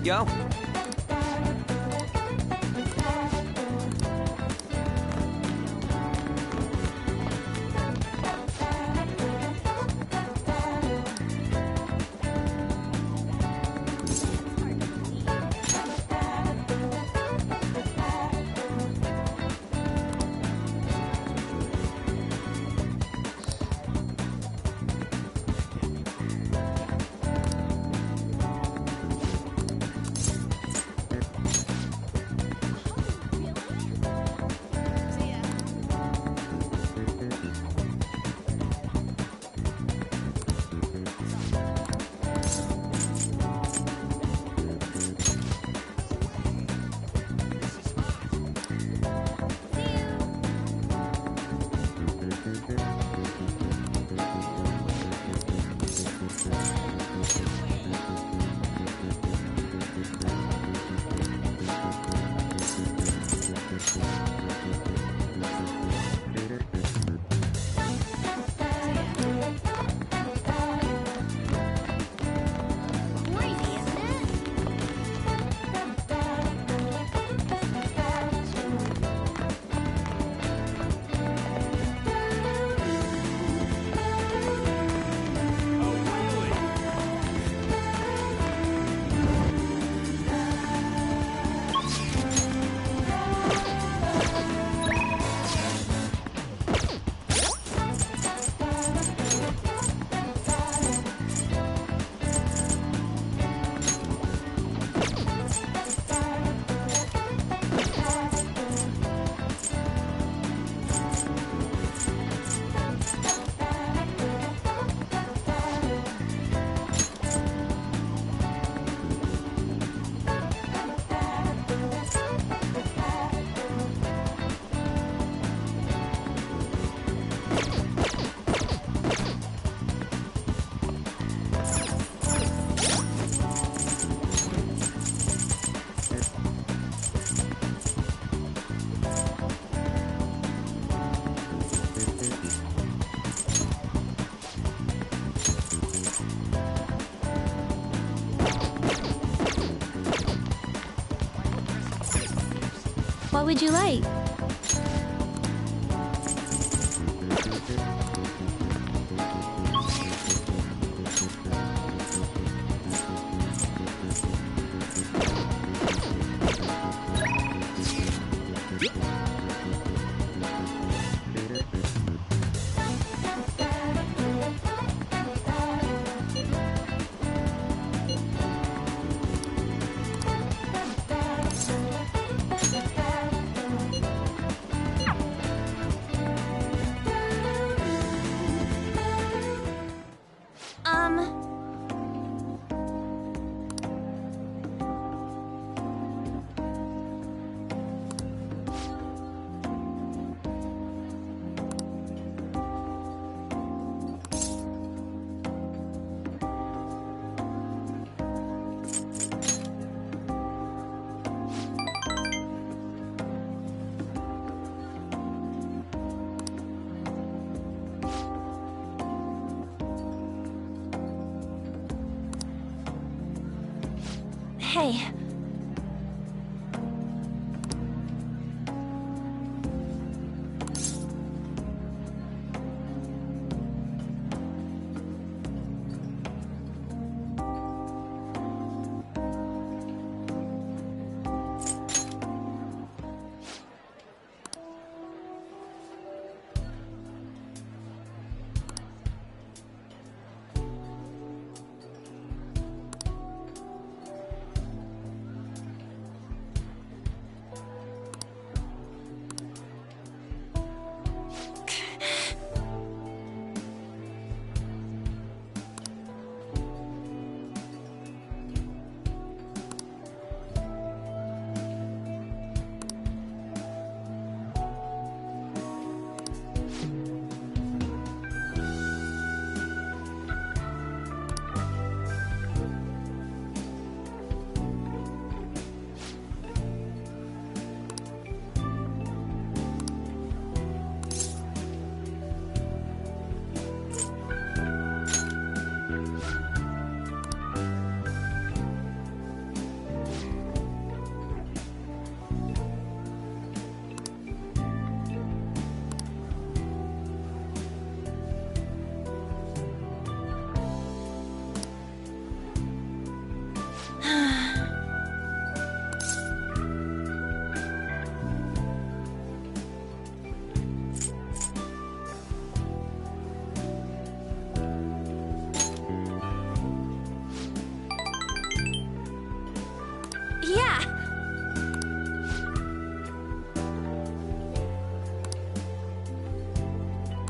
Yo. What would you like? Hey.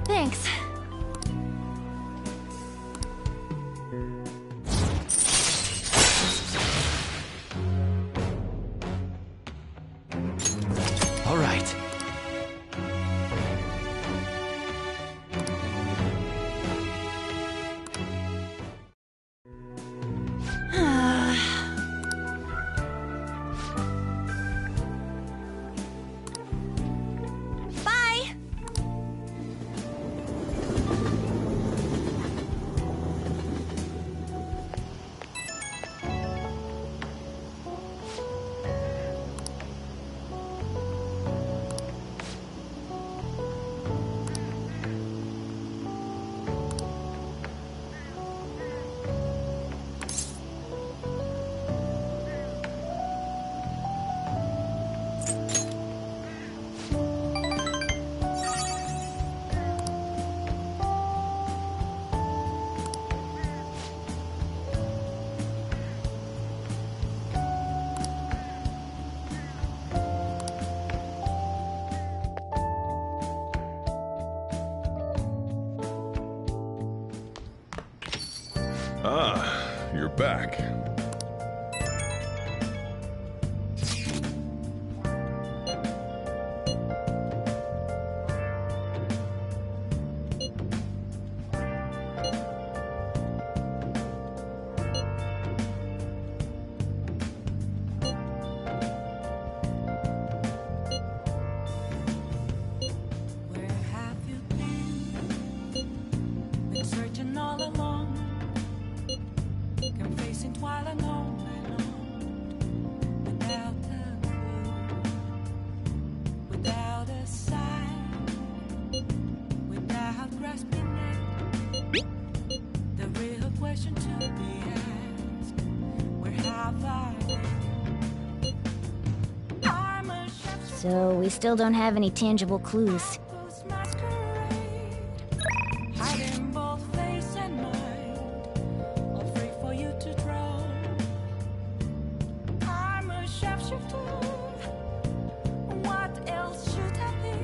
Thanks. All right. Bye! Ah, you're back. Where have you been? Been searching all along, confessing while alone and on, without a clue, without a sign, without grasping it. The real question to be asked: where have I been? I'm a chef. So, we still don't have any tangible clues. Hiding both face and mind, all free for you to draw. I'm a shapeshifter. What else should I be?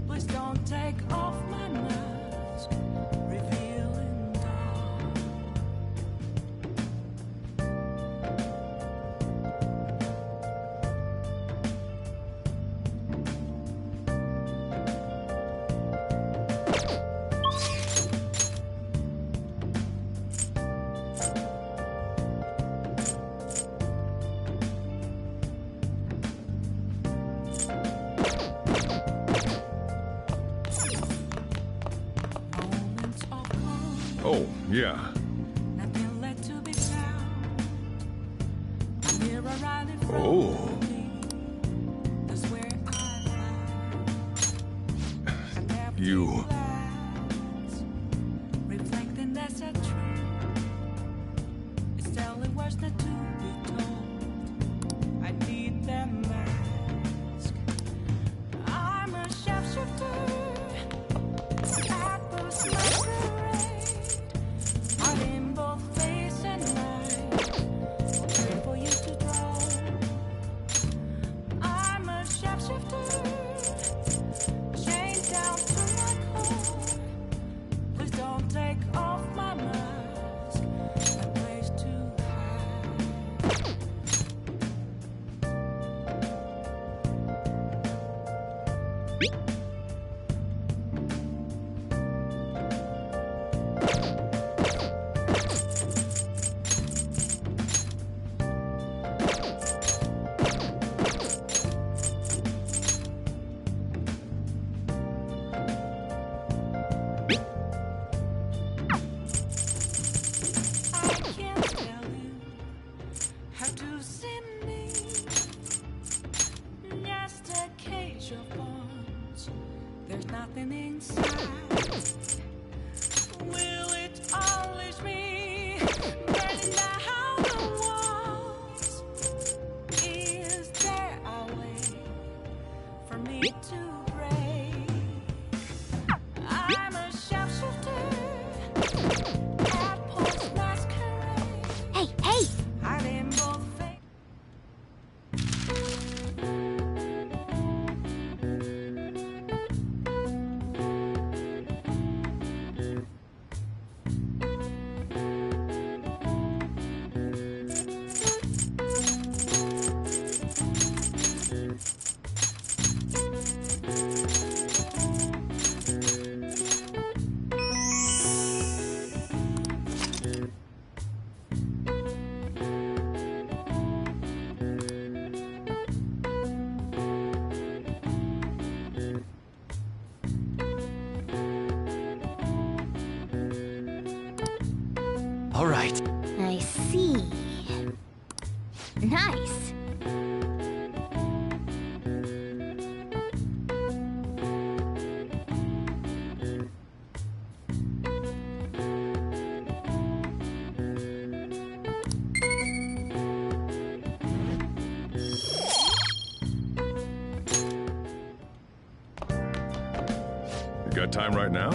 Please don't take off my mask, revealing dawn. Moments of calm, Oh, yeah. nothing left to be found. I'm here right in front Oh. of me. That's where I find You. reflecting that's a truth. It's telling words not to be told. I need them mask. I'm a shapeshifter. Apples masquerade. I'm in both face and mind. Okay for you to draw. I'm a shapeshifter. Chained down to my core. Please don't take off my mask. A place to hide. I can't tell you how to see me. Just a cage of bones. There's nothing inside. Will it unleash me? Burning down the walls. Is there a way for me to break? I'm a shapeshifter. Apples masquerade. Hey, hey! Hiding both face. All right. I see. Nice. You got time right now?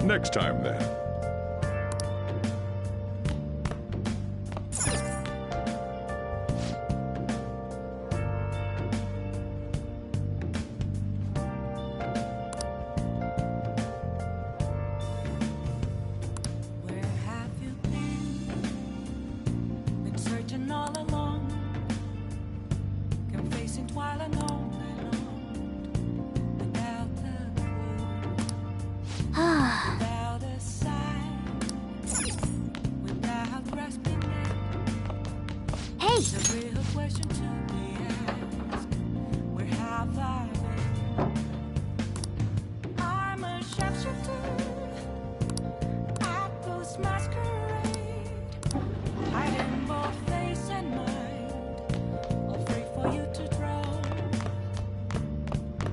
Next time, then. Where have you been? Been searching all along, confessing while alone without a clue, without a sign, without grasping it. Hey! The real question to be asked: where have I been? I'm a sharpshooter. Apples masquerade, hiding both face and mind, all free for you to draw.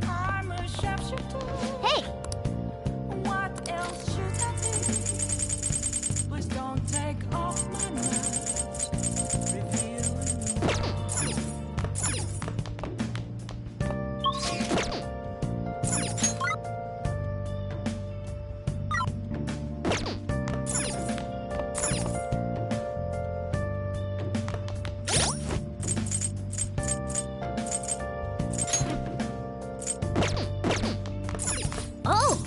I'm a sharpshooter. Hey! What else should I be? Please don't take off my mask, revealing Oh!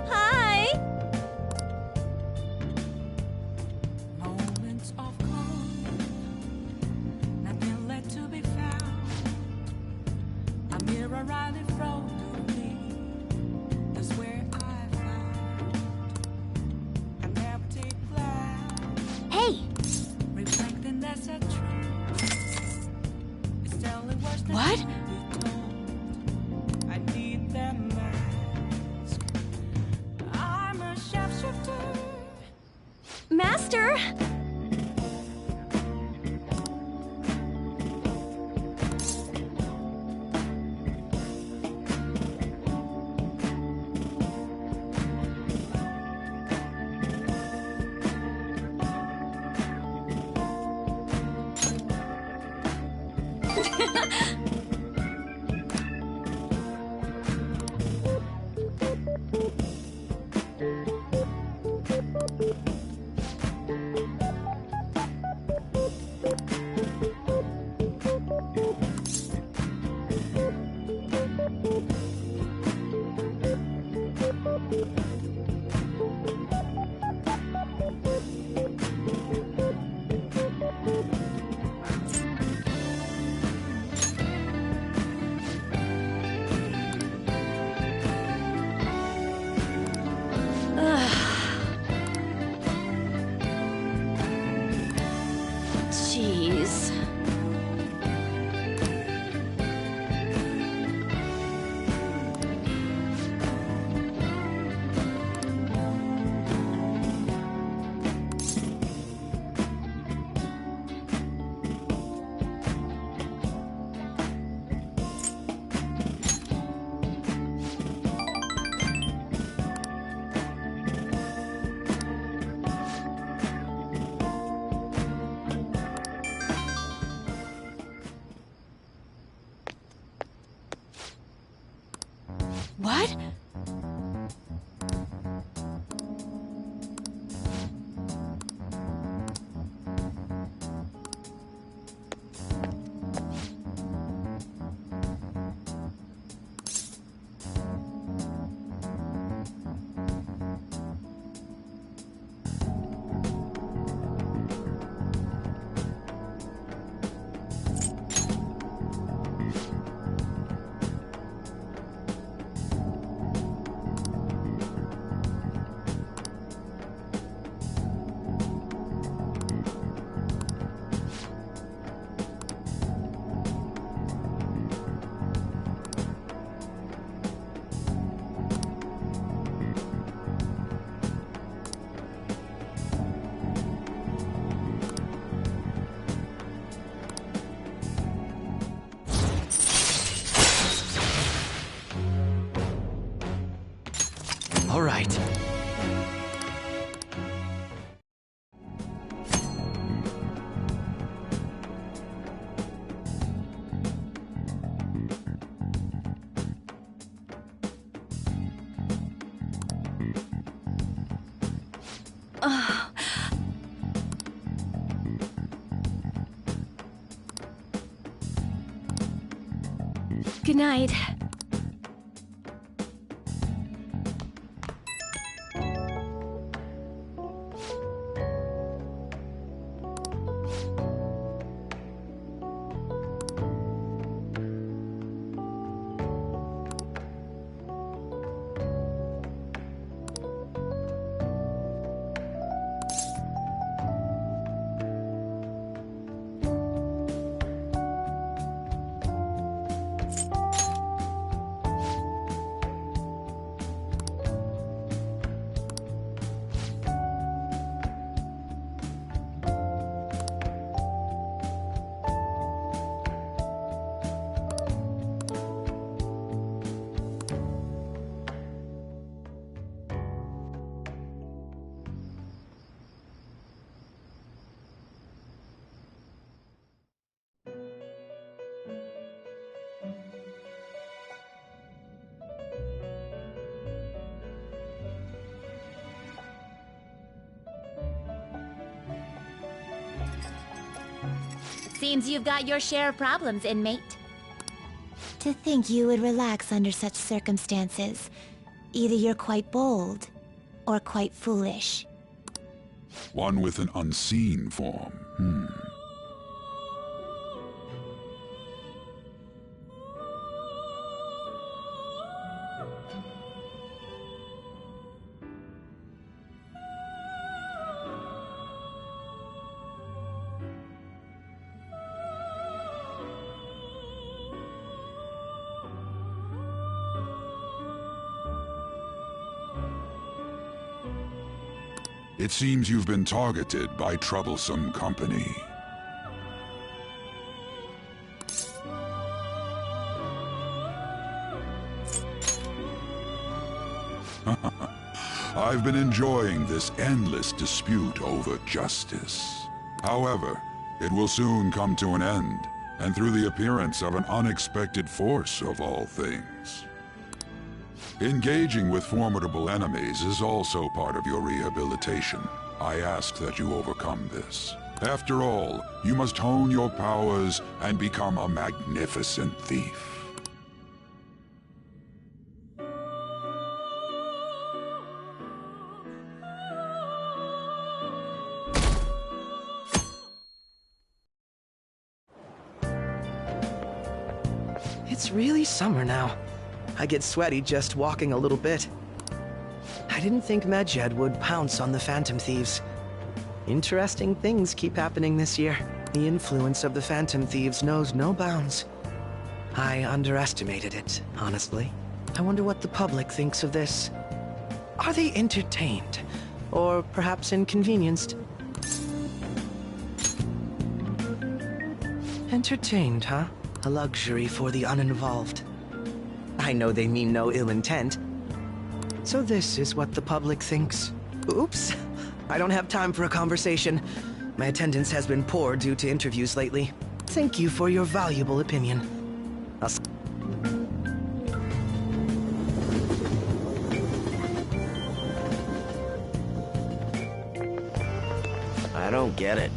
Hi! moments of calm, nothing left to be found. A mirror right in front of me, that's where I found an empty glass, Hey! reflecting that's a truth. It's telling words that What? should be told. I need that mask. I'm a sharpshooter. Master! Jeez. What? right. Good night. Seems you've got your share of problems, inmate. To think you would relax under such circumstances. Either you're quite bold, or quite foolish. One with an unseen form. It seems you've been targeted by troublesome company. I've been enjoying this endless dispute over justice. However, it will soon come to an end, and through the appearance of an unexpected force of all things. Engaging with formidable enemies is also part of your rehabilitation. I ask that you overcome this. After all, you must hone your powers and become a magnificent thief. It's really summer now. I get sweaty just walking a little bit. I didn't think Medjed would pounce on the Phantom Thieves. Interesting things keep happening this year. The influence of the Phantom Thieves knows no bounds. I underestimated it, honestly. I wonder what the public thinks of this. Are they entertained? Or perhaps inconvenienced? Entertained, huh? A luxury for the uninvolved. I know they mean no ill intent. So this is what the public thinks. Oops. I don't have time for a conversation. My attendance has been poor due to interviews lately. Thank you for your valuable opinion. I don't get it.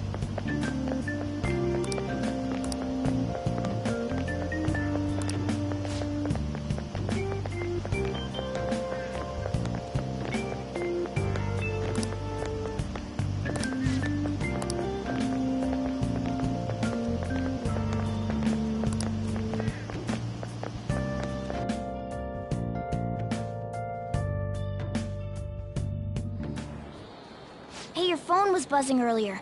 Hey, your phone was buzzing earlier.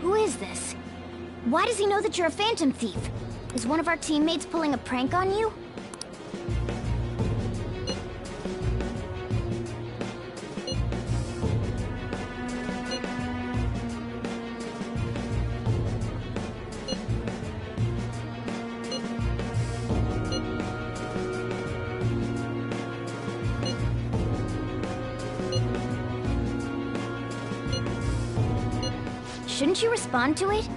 Who is this? Why does he know that you're a Phantom Thief? Is one of our teammates pulling a prank on you? Shouldn't you respond to it?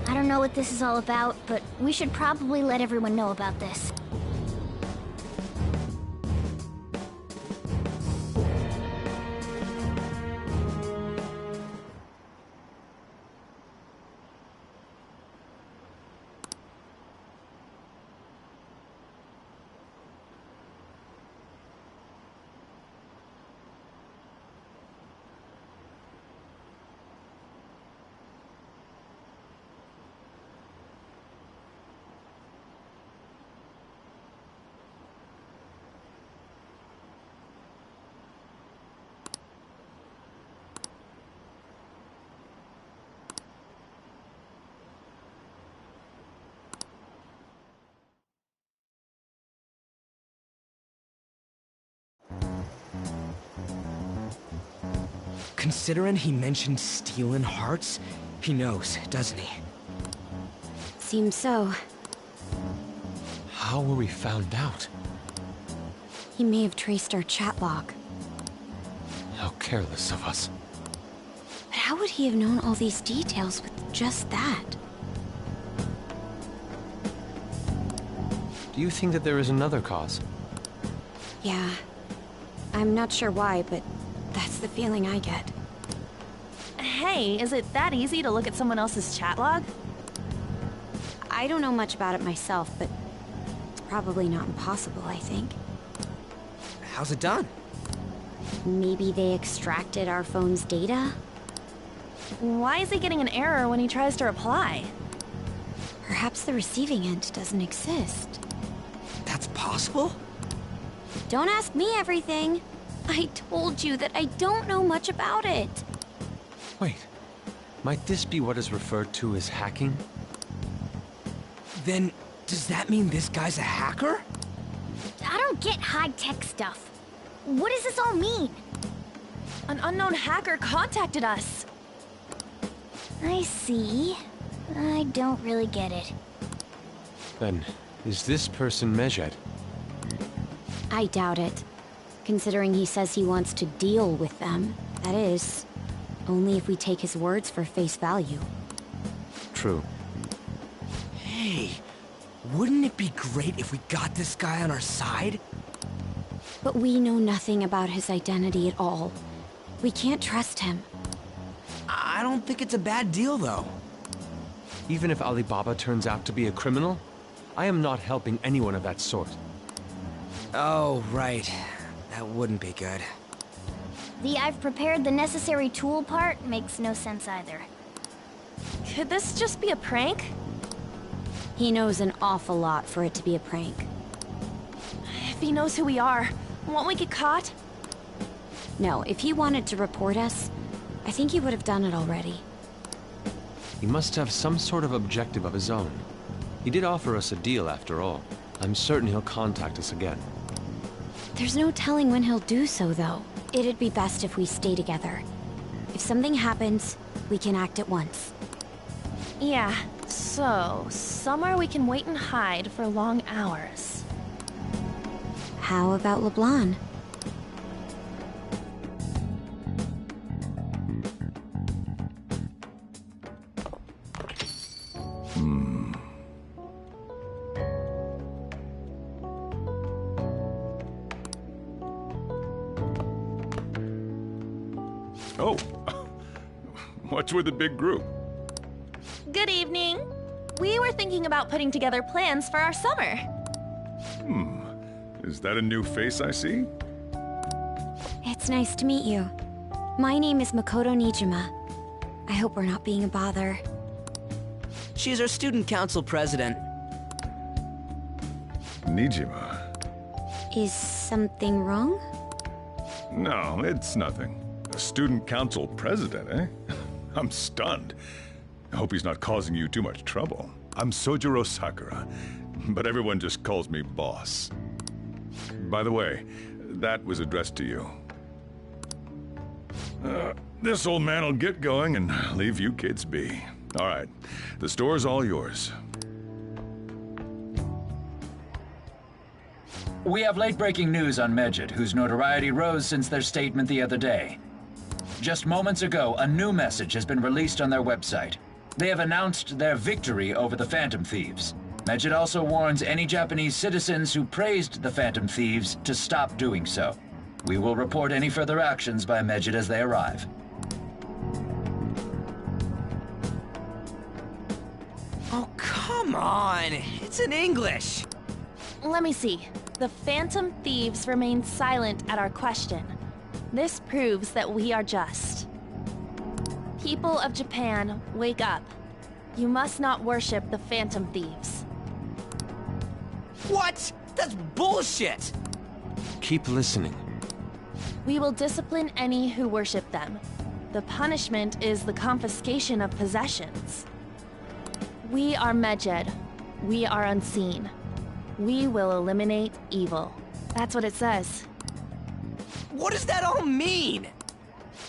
I don't know what this is all about, but we should probably let everyone know about this. Considering he mentioned stealing hearts, he knows, doesn't he? Seems so. How were we found out? He may have traced our chat log. How careless of us. But how would he have known all these details with just that? Do you think that there is another cause? Yeah. I'm not sure why, but that's the feeling I get. Hey, is it that easy to look at someone else's chat log? I don't know much about it myself, but it's probably not impossible, I think. How's it done? Maybe they extracted our phone's data? Why is he getting an error when he tries to reply? Perhaps the receiving end doesn't exist. That's possible? Don't ask me everything. I told you that I don't know much about it. Wait, might this be what is referred to as hacking? Then, does that mean this guy's a hacker? I don't get high-tech stuff. What does this all mean? An unknown hacker contacted us. I see. I don't really get it. Then, is this person Mejed? I doubt it. Considering he says he wants to deal with them. That is, only if we take his words for face value. True. Hey, wouldn't it be great if we got this guy on our side? But we know nothing about his identity at all. We can't trust him. I don't think it's a bad deal, though. Even if Alibaba turns out to be a criminal, I am not helping anyone of that sort. Oh, right. That wouldn't be good. The "I've prepared the necessary tool" part makes no sense either. Could this just be a prank? He knows an awful lot for it to be a prank. If he knows who we are, won't we get caught? No, if he wanted to report us, I think he would have done it already. He must have some sort of objective of his own. He did offer us a deal after all. I'm certain he'll contact us again. There's no telling when he'll do so, though. It'd be best if we stay together. If something happens, we can act at once. Yeah, so somewhere we can wait and hide for long hours. How about LeBlanc? Oh, what's with the big group? Good evening. We were thinking about putting together plans for our summer. Is that a new face I see? It's nice to meet you. My name is Makoto Nijima. I hope we're not being a bother. She's our student council president. Nijima. Is something wrong? No, it's nothing. A student council president, eh? I'm stunned. I hope he's not causing you too much trouble. I'm Sojiro Sakura, but everyone just calls me boss. By the way, that was addressed to you. This old man will get going and leave you kids be. All right. The store's all yours. We have late-breaking news on Medjed, whose notoriety rose since their statement the other day. Just moments ago, a new message has been released on their website. They have announced their victory over the Phantom Thieves. Medjed also warns any Japanese citizens who praised the Phantom Thieves to stop doing so. We will report any further actions by Medjed as they arrive. Oh, come on! It's in English! Let me see. The Phantom Thieves remain silent at our question. This proves that we are just. People of Japan, wake up. You must not worship the Phantom Thieves. What? That's bullshit! Keep listening. We will discipline any who worship them. The punishment is the confiscation of possessions. We are Medjed. We are unseen. We will eliminate evil. That's what it says. What does that all mean?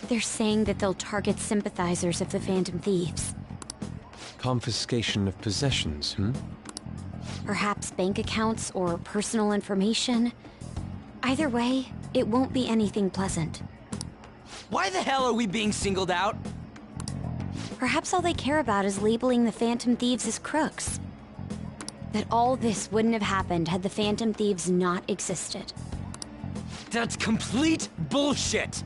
They're saying that they'll target sympathizers of the Phantom Thieves. Confiscation of possessions, Perhaps bank accounts or personal information. Either way, it won't be anything pleasant. Why the hell are we being singled out? Perhaps all they care about is labeling the Phantom Thieves as crooks. That all this wouldn't have happened had the Phantom Thieves not existed. That's complete bullshit!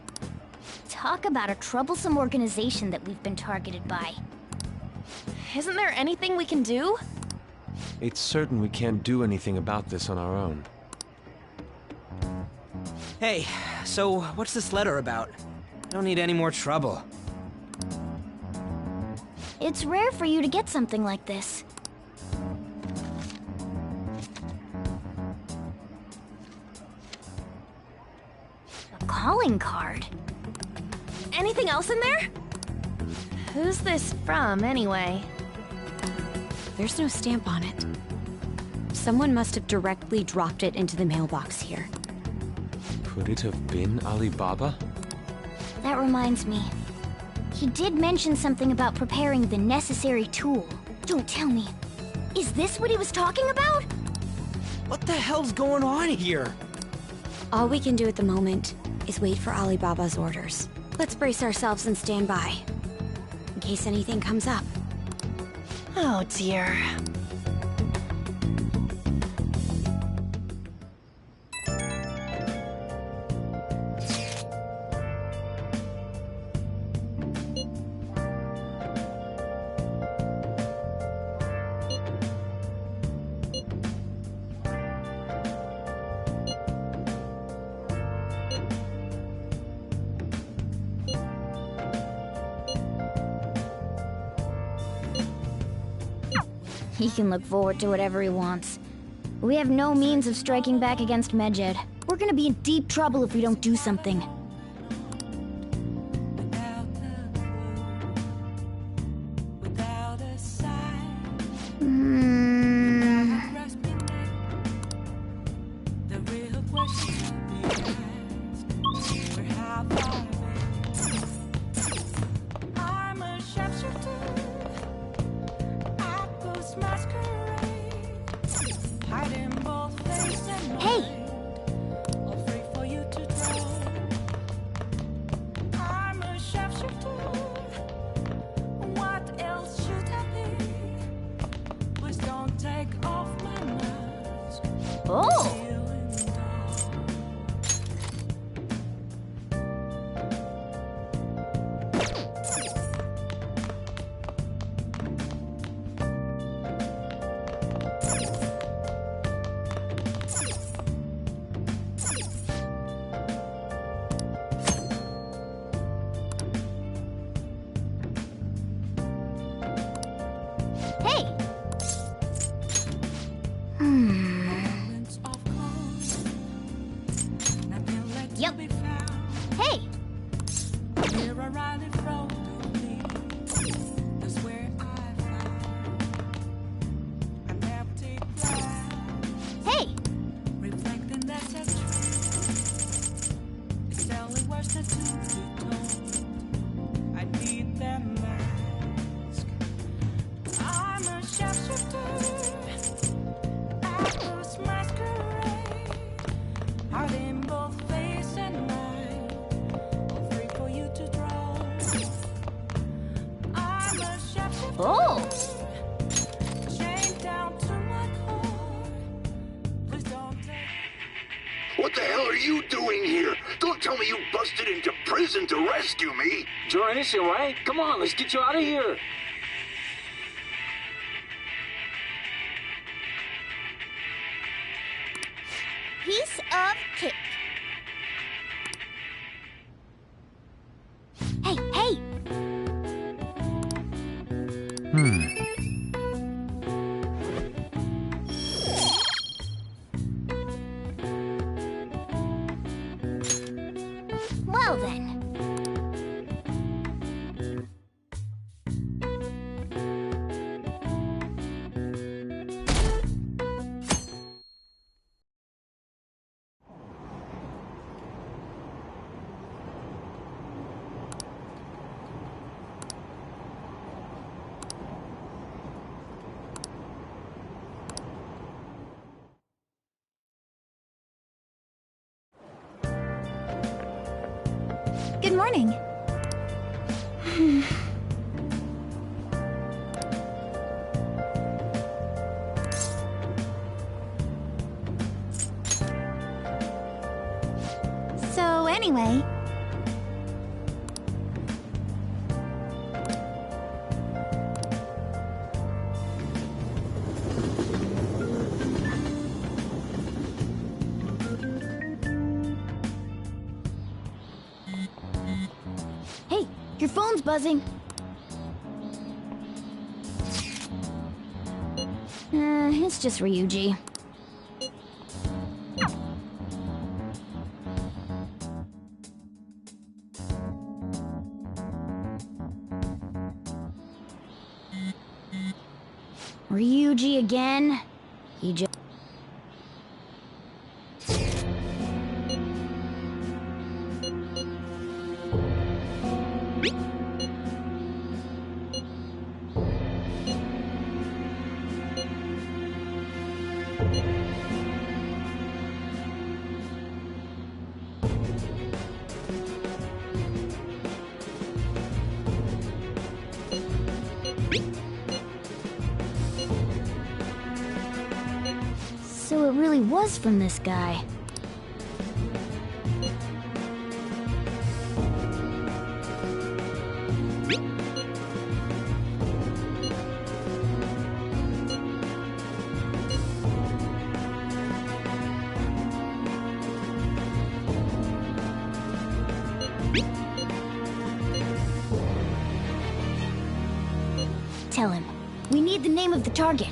Talk about a troublesome organization that we've been targeted by. Isn't there anything we can do? It's certain we can't do anything about this on our own. Hey, so what's this letter about? I don't need any more trouble. It's rare for you to get something like this. A calling card? Anything else in there? Who's this from, anyway? There's no stamp on it. Someone must have directly dropped it into the mailbox here. Could it have been Alibaba? That reminds me. He did mention something about preparing the necessary tool. Don't tell me. Is this what he was talking about? What the hell's going on here? All we can do at the moment is wait for Alibaba's orders. Let's brace ourselves and stand by, in case anything comes up. Oh dear. He can look forward to whatever he wants. We have no means of striking back against Medjed. We're gonna be in deep trouble if we don't do something. Without a sign, the real question to be asked, where have I been? I'm a sharpshooter. I post masquerade, hiding both face and mind. Hey! All free for you to draw. I'm a sharpshooter. What else should I be? Please don't take off my mask. Oh! Feeling dull. Hey! Moments of calm. Nothing left to Yep. be found. Hey! Here I ride in front of me. That's where I found an empty glass, Hey! reflecting that's a truth. It's telling words that to be told. I need that mask. Oh! Chained down to my core. Please don't take. What the hell are you doing here? Don't tell me you busted into prison to rescue me! Join us, right? Come on, let's get you out of here. Piece of cake. Hey, hey! Well then. Good morning. So anyway... Hey, your phone's buzzing. It's just Ryuji. Ryuji again? He just... So it really was from this guy. Tell him. We need the name of the target.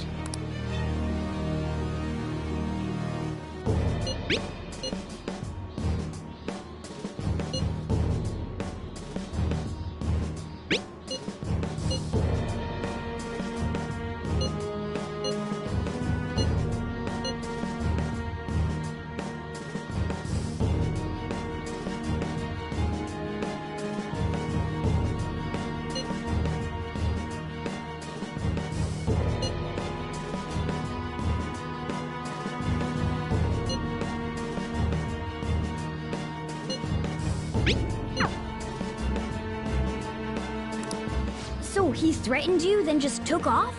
So he threatened you, then just took off?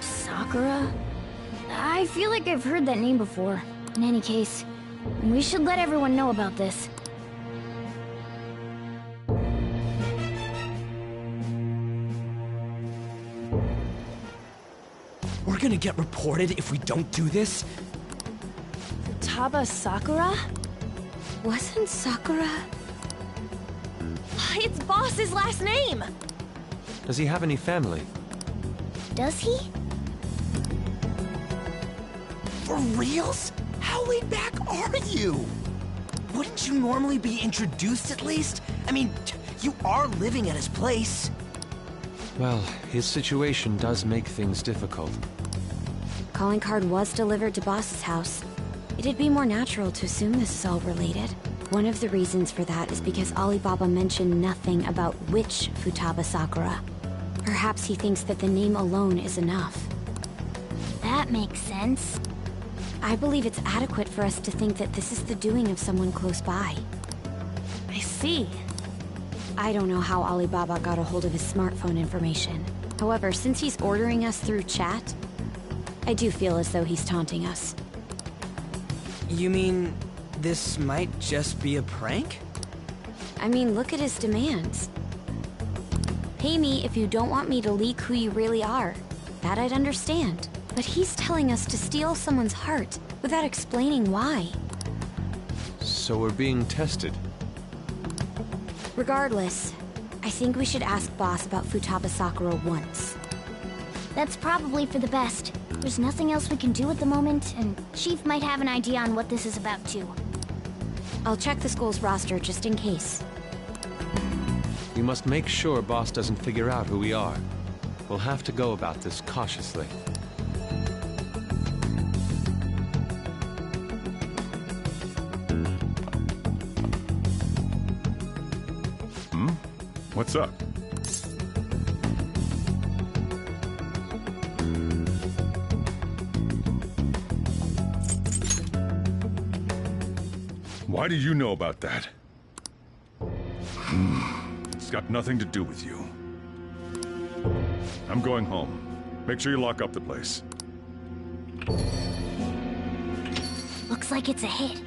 Sakura? I feel like I've heard that name before. In any case, we should let everyone know about this. We're gonna get reported if we don't do this? Futaba Sakura? Wasn't Sakura... It's Boss's last name! Does he have any family? Does he? For reals? How laid back are you? Wouldn't you normally be introduced at least? I mean, you are living at his place. Well, his situation does make things difficult. Calling card was delivered to Boss's house. It'd be more natural to assume this is all related. One of the reasons for that is because Alibaba mentioned nothing about which Futaba Sakura. Perhaps he thinks that the name alone is enough. That makes sense. I believe it's adequate for us to think that this is the doing of someone close by. I see. I don't know how Alibaba got a hold of his smartphone information. However, since he's ordering us through chat, I do feel as though he's taunting us. You mean this might just be a prank? I mean, look at his demands. Pay me if you don't want me to leak who you really are. That I'd understand. But he's telling us to steal someone's heart without explaining why. So we're being tested. Regardless, I think we should ask Boss about Futaba Sakura once. That's probably for the best. There's nothing else we can do at the moment, and Chief might have an idea on what this is about too. I'll check the school's roster just in case. We must make sure Boss doesn't figure out who we are. We'll have to go about this cautiously. What's up? Why do you know about that? It's got nothing to do with you. I'm going home. Make sure you lock up the place. Looks like it's a hit.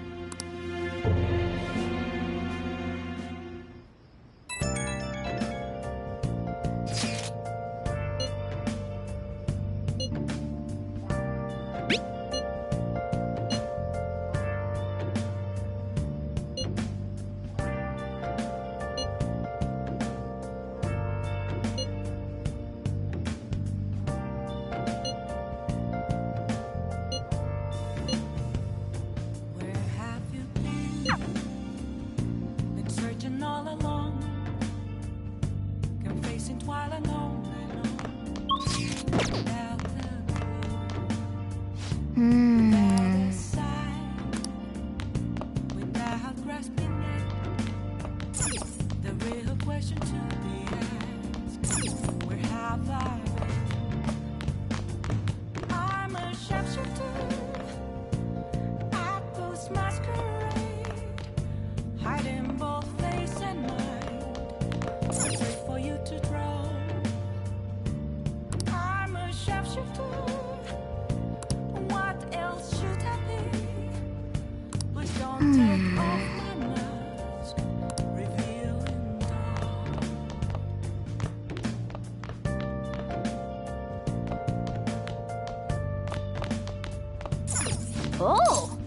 Oh!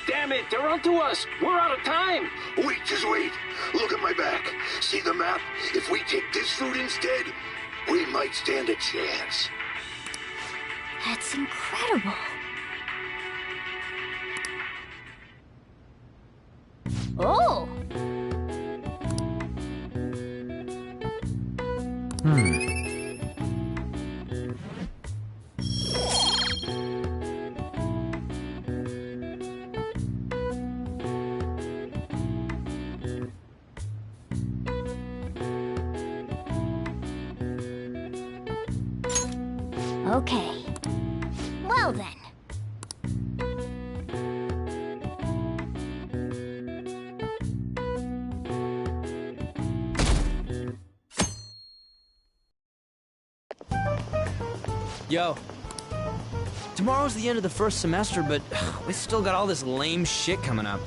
Damn it, they're onto us. We're out of time. Wait, just wait. Look at my back. See the map? If we take this route instead, we might stand a chance. That's incredible. Oh! Okay. Well then. Yo. Tomorrow's the end of the first semester, but we still got all this lame shit coming up.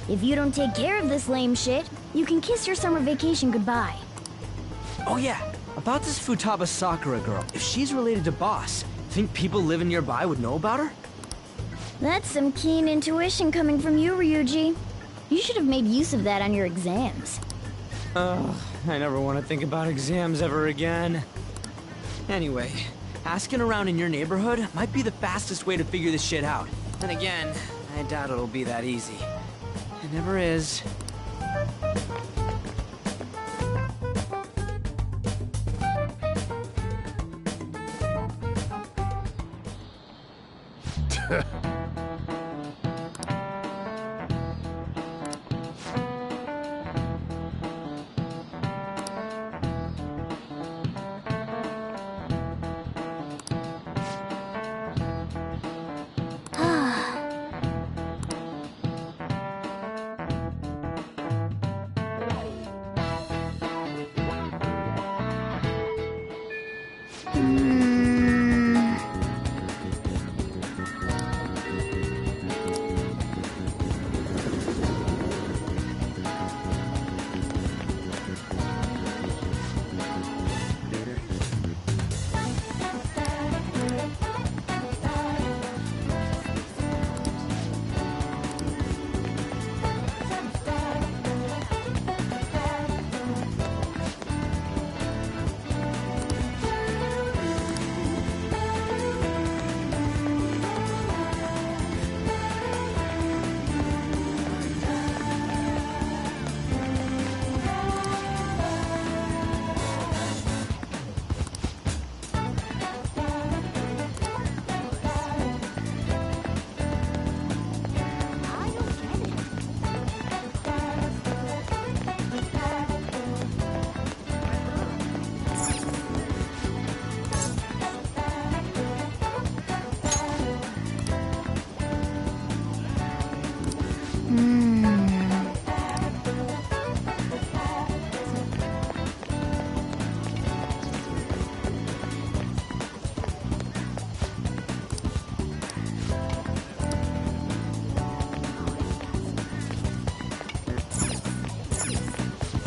If you don't take care of this lame shit, you can kiss your summer vacation goodbye. Oh yeah, about this Futaba Sakura girl. If she's related to Boss, think people living nearby would know about her? That's some keen intuition coming from you, Ryuji. You should have made use of that on your exams. Ugh, I never want to think about exams ever again. Anyway, asking around in your neighborhood might be the fastest way to figure this shit out. Then again, I doubt it'll be that easy. It never is.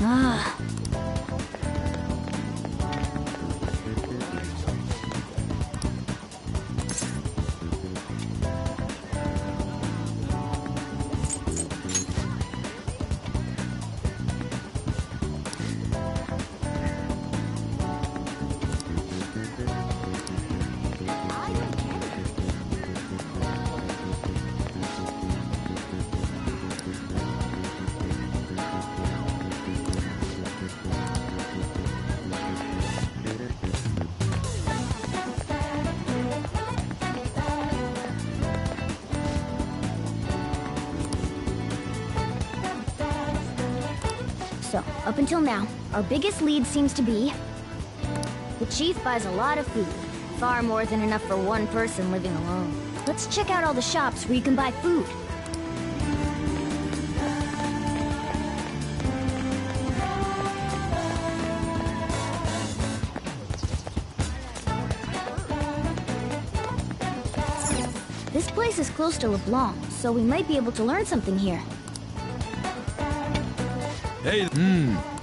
Ah. So, up until now, our biggest lead seems to be... the chief buys a lot of food. Far more than enough for one person living alone. Let's check out all the shops where you can buy food. This place is close to LeBlanc, so we might be able to learn something here. Hey,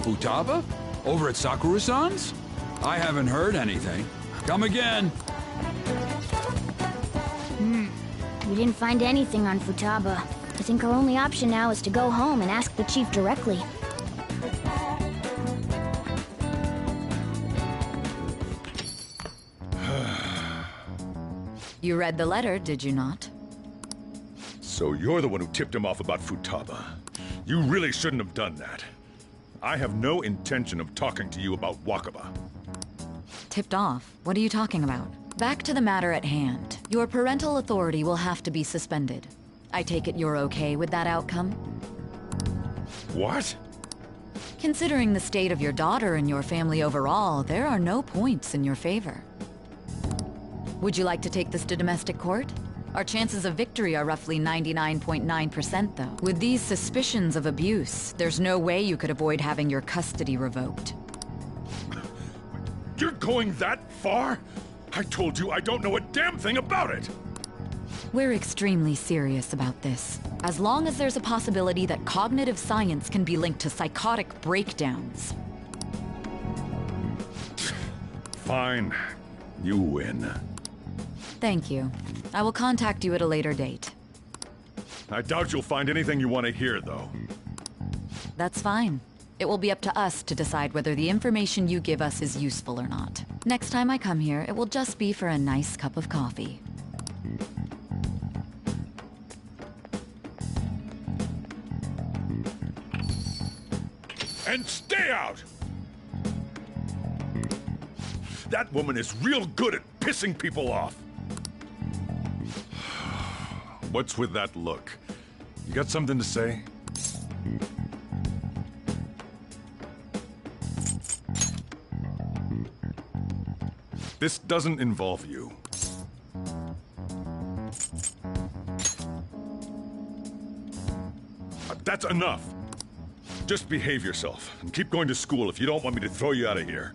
Futaba? Over at Sakura-san's? I haven't heard anything. Come again. We didn't find anything on Futaba. I think our only option now is to go home and ask the chief directly. You read the letter, did you not? So you're the one who tipped him off about Futaba. You really shouldn't have done that. I have no intention of talking to you about Wakaba. Tipped off? What are you talking about? Back to the matter at hand. Your parental authority will have to be suspended. I take it you're okay with that outcome? What? Considering the state of your daughter and your family overall, there are no points in your favor. Would you like to take this to domestic court? Our chances of victory are roughly 99.9%, though. With these suspicions of abuse, there's no way you could avoid having your custody revoked. You're going that far? I told you I don't know a damn thing about it! We're extremely serious about this. As long as there's a possibility that cognitive science can be linked to psychotic breakdowns. Fine. You win. Thank you. I will contact you at a later date. I doubt you'll find anything you want to hear, though. That's fine. It will be up to us to decide whether the information you give us is useful or not. Next time I come here, it will just be for a nice cup of coffee. And stay out! That woman is real good at pissing people off. What's with that look? You got something to say? This doesn't involve you. That's enough. Just behave yourself and keep going to school if you don't want me to throw you out of here.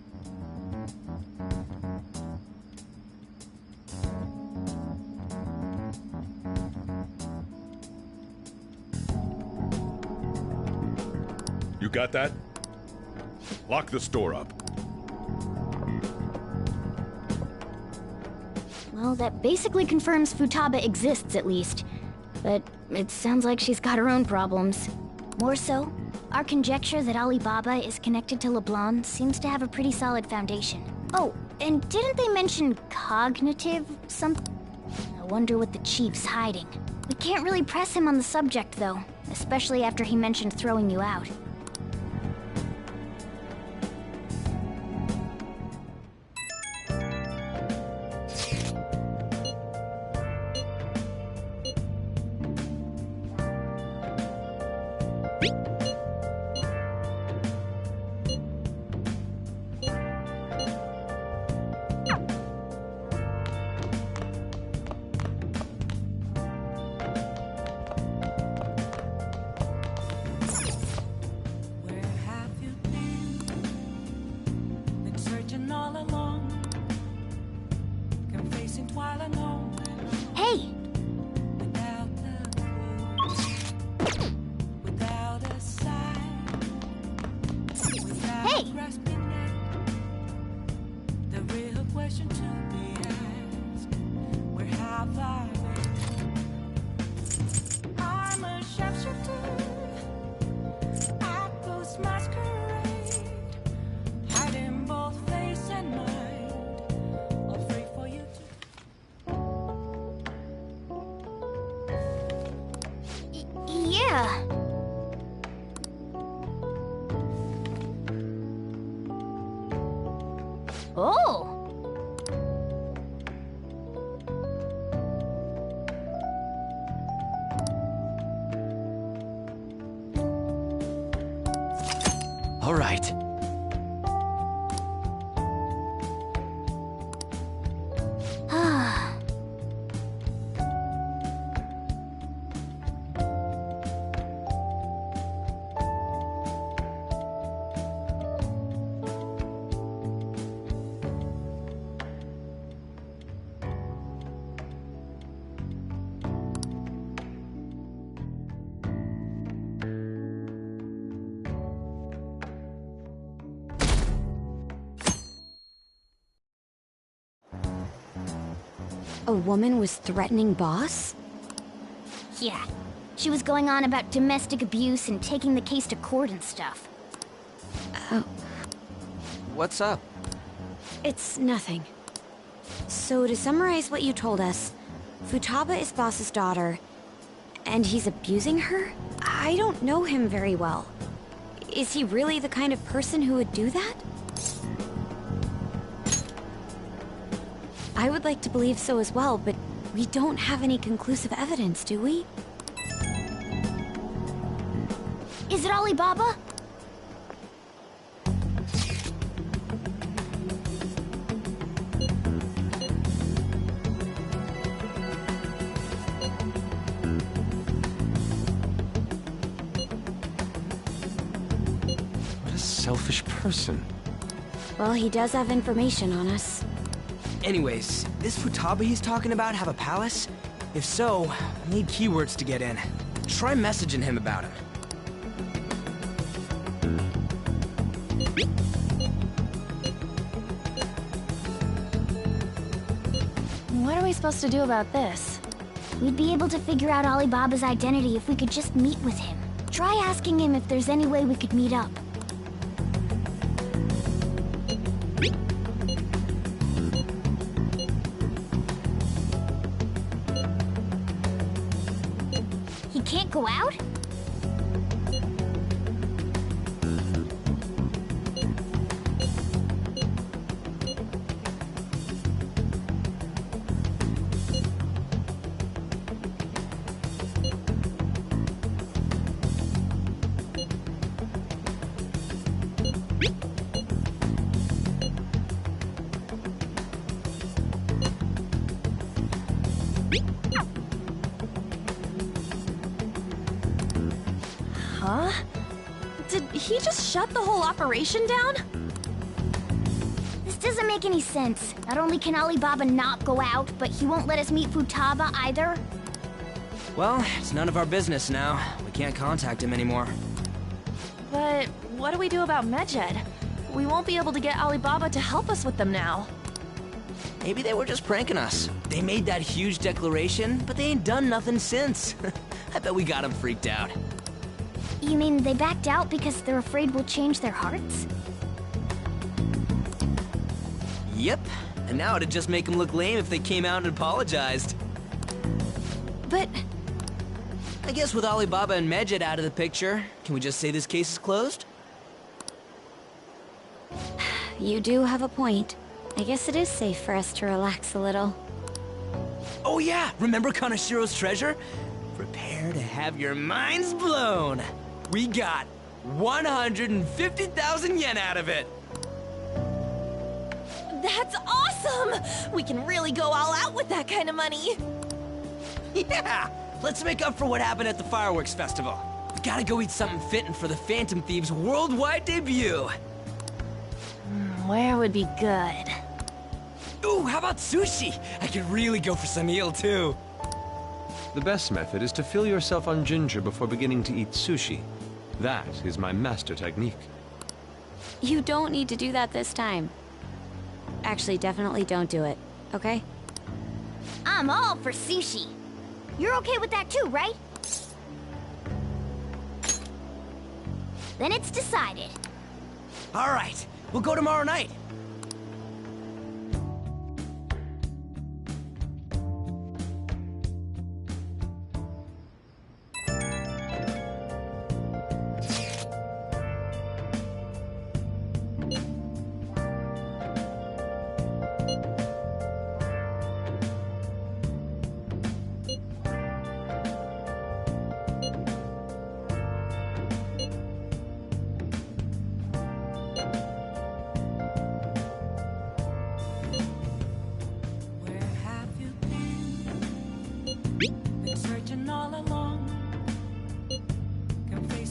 You got that? Lock the store up. Well, that basically confirms Futaba exists, at least. But it sounds like she's got her own problems. More so, our conjecture that Alibaba is connected to LeBlanc seems to have a pretty solid foundation. Oh, and didn't they mention cognitive something? I wonder what the chief's hiding. We can't really press him on the subject, though, especially after he mentioned throwing you out. Oh! All right. A woman was threatening Boss? Yeah. She was going on about domestic abuse and taking the case to court and stuff. Oh. What's up? It's nothing. So to summarize what you told us, Futaba is Boss's daughter, and he's abusing her? I don't know him very well. Is he really the kind of person who would do that? I would like to believe so as well, but we don't have any conclusive evidence, do we? Is it Alibaba? What a selfish person. Well, he does have information on us. Anyways, this Futaba he's talking about have a palace? If so, I need keywords to get in. Try messaging him about him. What are we supposed to do about this? We'd be able to figure out Alibaba's identity if we could just meet with him. Try asking him if there's any way we could meet up. He can't go out? Huh? Did he just shut the whole operation down? This doesn't make any sense. Not only can Alibaba not go out, but he won't let us meet Futaba either. Well, it's none of our business now. We can't contact him anymore. But what do we do about Medjed? We won't be able to get Alibaba to help us with them now. Maybe they were just pranking us. They made that huge declaration, but they ain't done nothing since. I bet we got them freaked out. You mean they backed out because they're afraid we'll change their hearts? Yep. And now it'd just make them look lame if they came out and apologized. But I guess with Alibaba and Medjed out of the picture, can we just say this case is closed? You do have a point. I guess it is safe for us to relax a little. Oh yeah, remember Kanashiro's treasure? Prepare to have your minds blown. We got 150,000 yen out of it. that's awesome! We can really go all out with that kind of money. Yeah! Let's make up for what happened at the fireworks festival. We gotta go eat something fitting for the Phantom Thieves' worldwide debut. Where would be good? Ooh, how about sushi? I could really go for some eel, too. The best method is to fill yourself on ginger before beginning to eat sushi. That is my master technique. You don't need to do that this time. Actually, definitely don't do it, okay? I'm all for sushi. You're okay with that too, right? Then it's decided. All right, we'll go tomorrow night.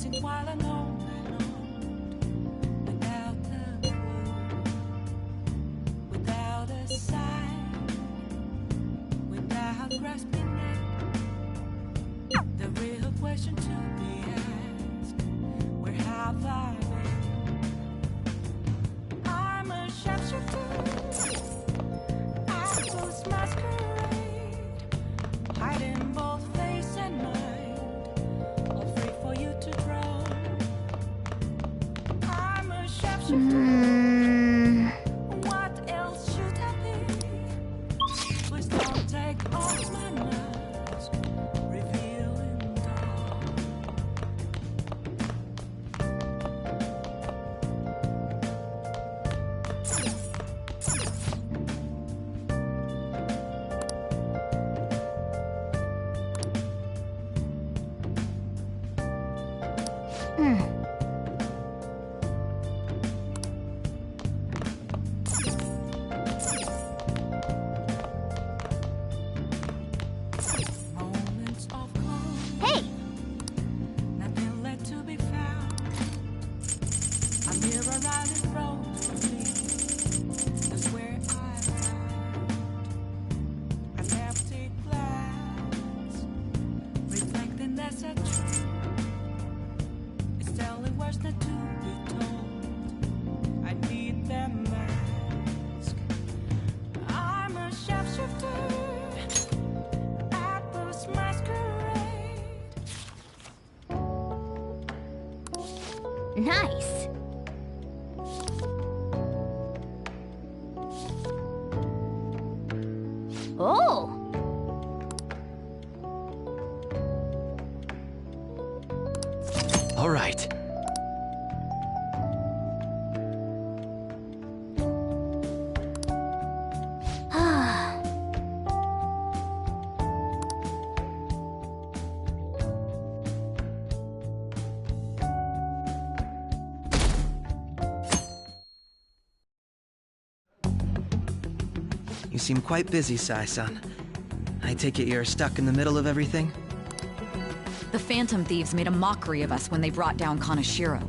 Pacing while alone, without a clue, without a sign, without grasping it. The real question to be asked: where have I been? I'm a sharpshooter. I post masquerade, hiding both face and mind, all free for you to draw. I'm a sharpshooter. What else should I be? Please don't take off my mask, revealing dawn. Moments of calm, Hey! nothing left to be found. I'm here around the road to me. That's where I found an empty glass, reflecting that's a truth. It's telling words not to be told. I need that mask. I'm a sharpshooter. At this masquerade. Nice. Oh! All right. You seem quite busy, Sai-san. I take it you're stuck in the middle of everything? The Phantom Thieves made a mockery of us when they brought down Kaneshiro.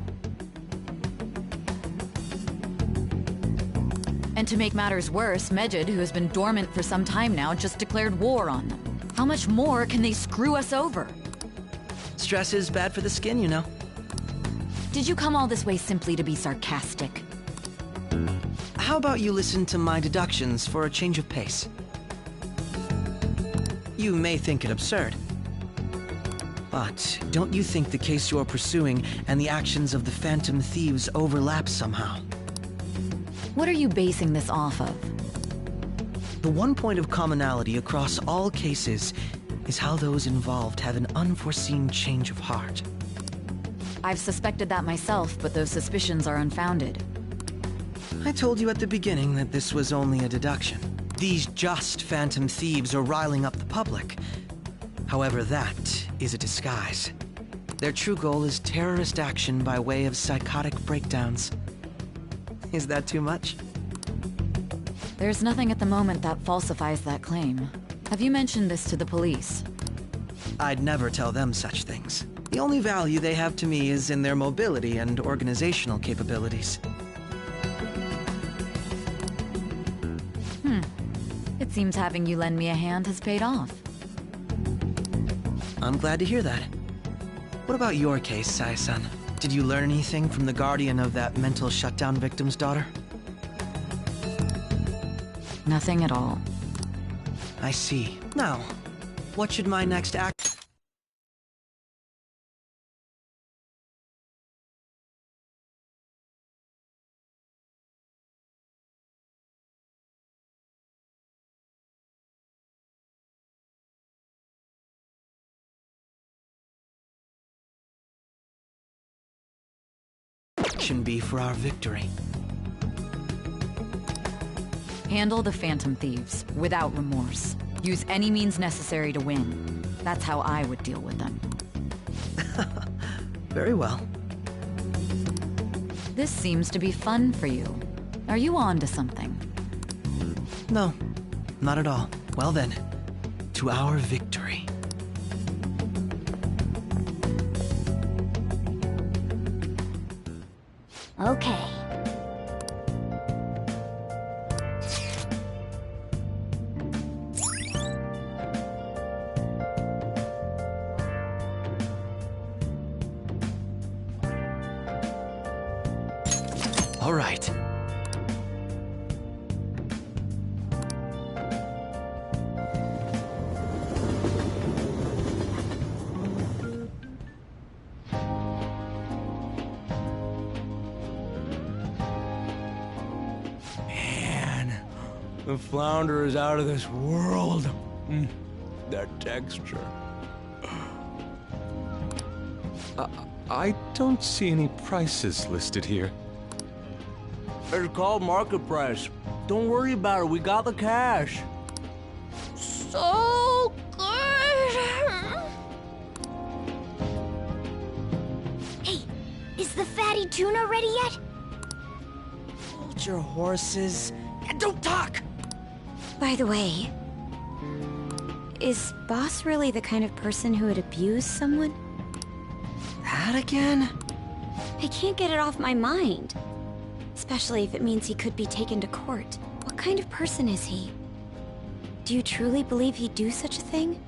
And to make matters worse, Medjed, who has been dormant for some time now, just declared war on them. How much more can they screw us over? Stress is bad for the skin, you know. Did you come all this way simply to be sarcastic? How about you listen to my deductions for a change of pace? You may think it absurd, but don't you think the case you're pursuing and the actions of the Phantom Thieves overlap somehow? What are you basing this off of? The one point of commonality across all cases is how those involved have an unforeseen change of heart. I've suspected that myself, but those suspicions are unfounded. I told you at the beginning that this was only a deduction. These just Phantom Thieves are riling up the public. However, that is a disguise. Their true goal is terrorist action by way of psychotic breakdowns. Is that too much? There's nothing at the moment that falsifies that claim. Have you mentioned this to the police? I'd never tell them such things. The only value they have to me is in their mobility and organizational capabilities. It seems having you lend me a hand has paid off. I'm glad to hear that. What about your case, Sai-san? Did you learn anything from the guardian of that mental shutdown victim's daughter? Nothing at all. I see. Now, what should my next act... be for our victory? Handle the Phantom Thieves without remorse. Use any means necessary to win. That's how I would deal with them. Very well. This seems to be fun for you. Are you on to something? No, not at all. Well then, to our victory. Okay. All right. Man, the flounder is out of this world. That texture. I don't see any prices listed here. It's called market price. Don't worry about it, we got the cash. So good! Hey, is the fatty tuna ready yet? Hold your horses and don't talk! By the way, is Boss really the kind of person who would abuse someone? That again? I can't get it off my mind. Especially if it means he could be taken to court. What kind of person is he? Do you truly believe he'd do such a thing?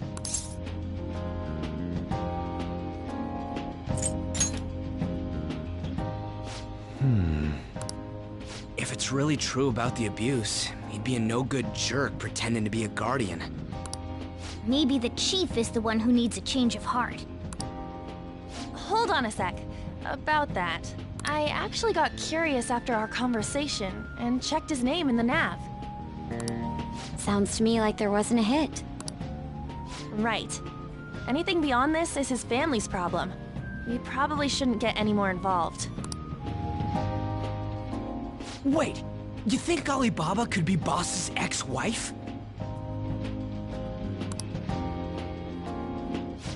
If it's really true about the abuse, he'd be a no-good jerk pretending to be a guardian. Maybe the chief is the one who needs a change of heart. Hold on a sec. About that, I actually got curious after our conversation and checked his name in the nav. Sounds to me like there wasn't a hit. Right. Anything beyond this is his family's problem. We probably shouldn't get any more involved. Wait, you think Alibaba could be Boss's ex-wife?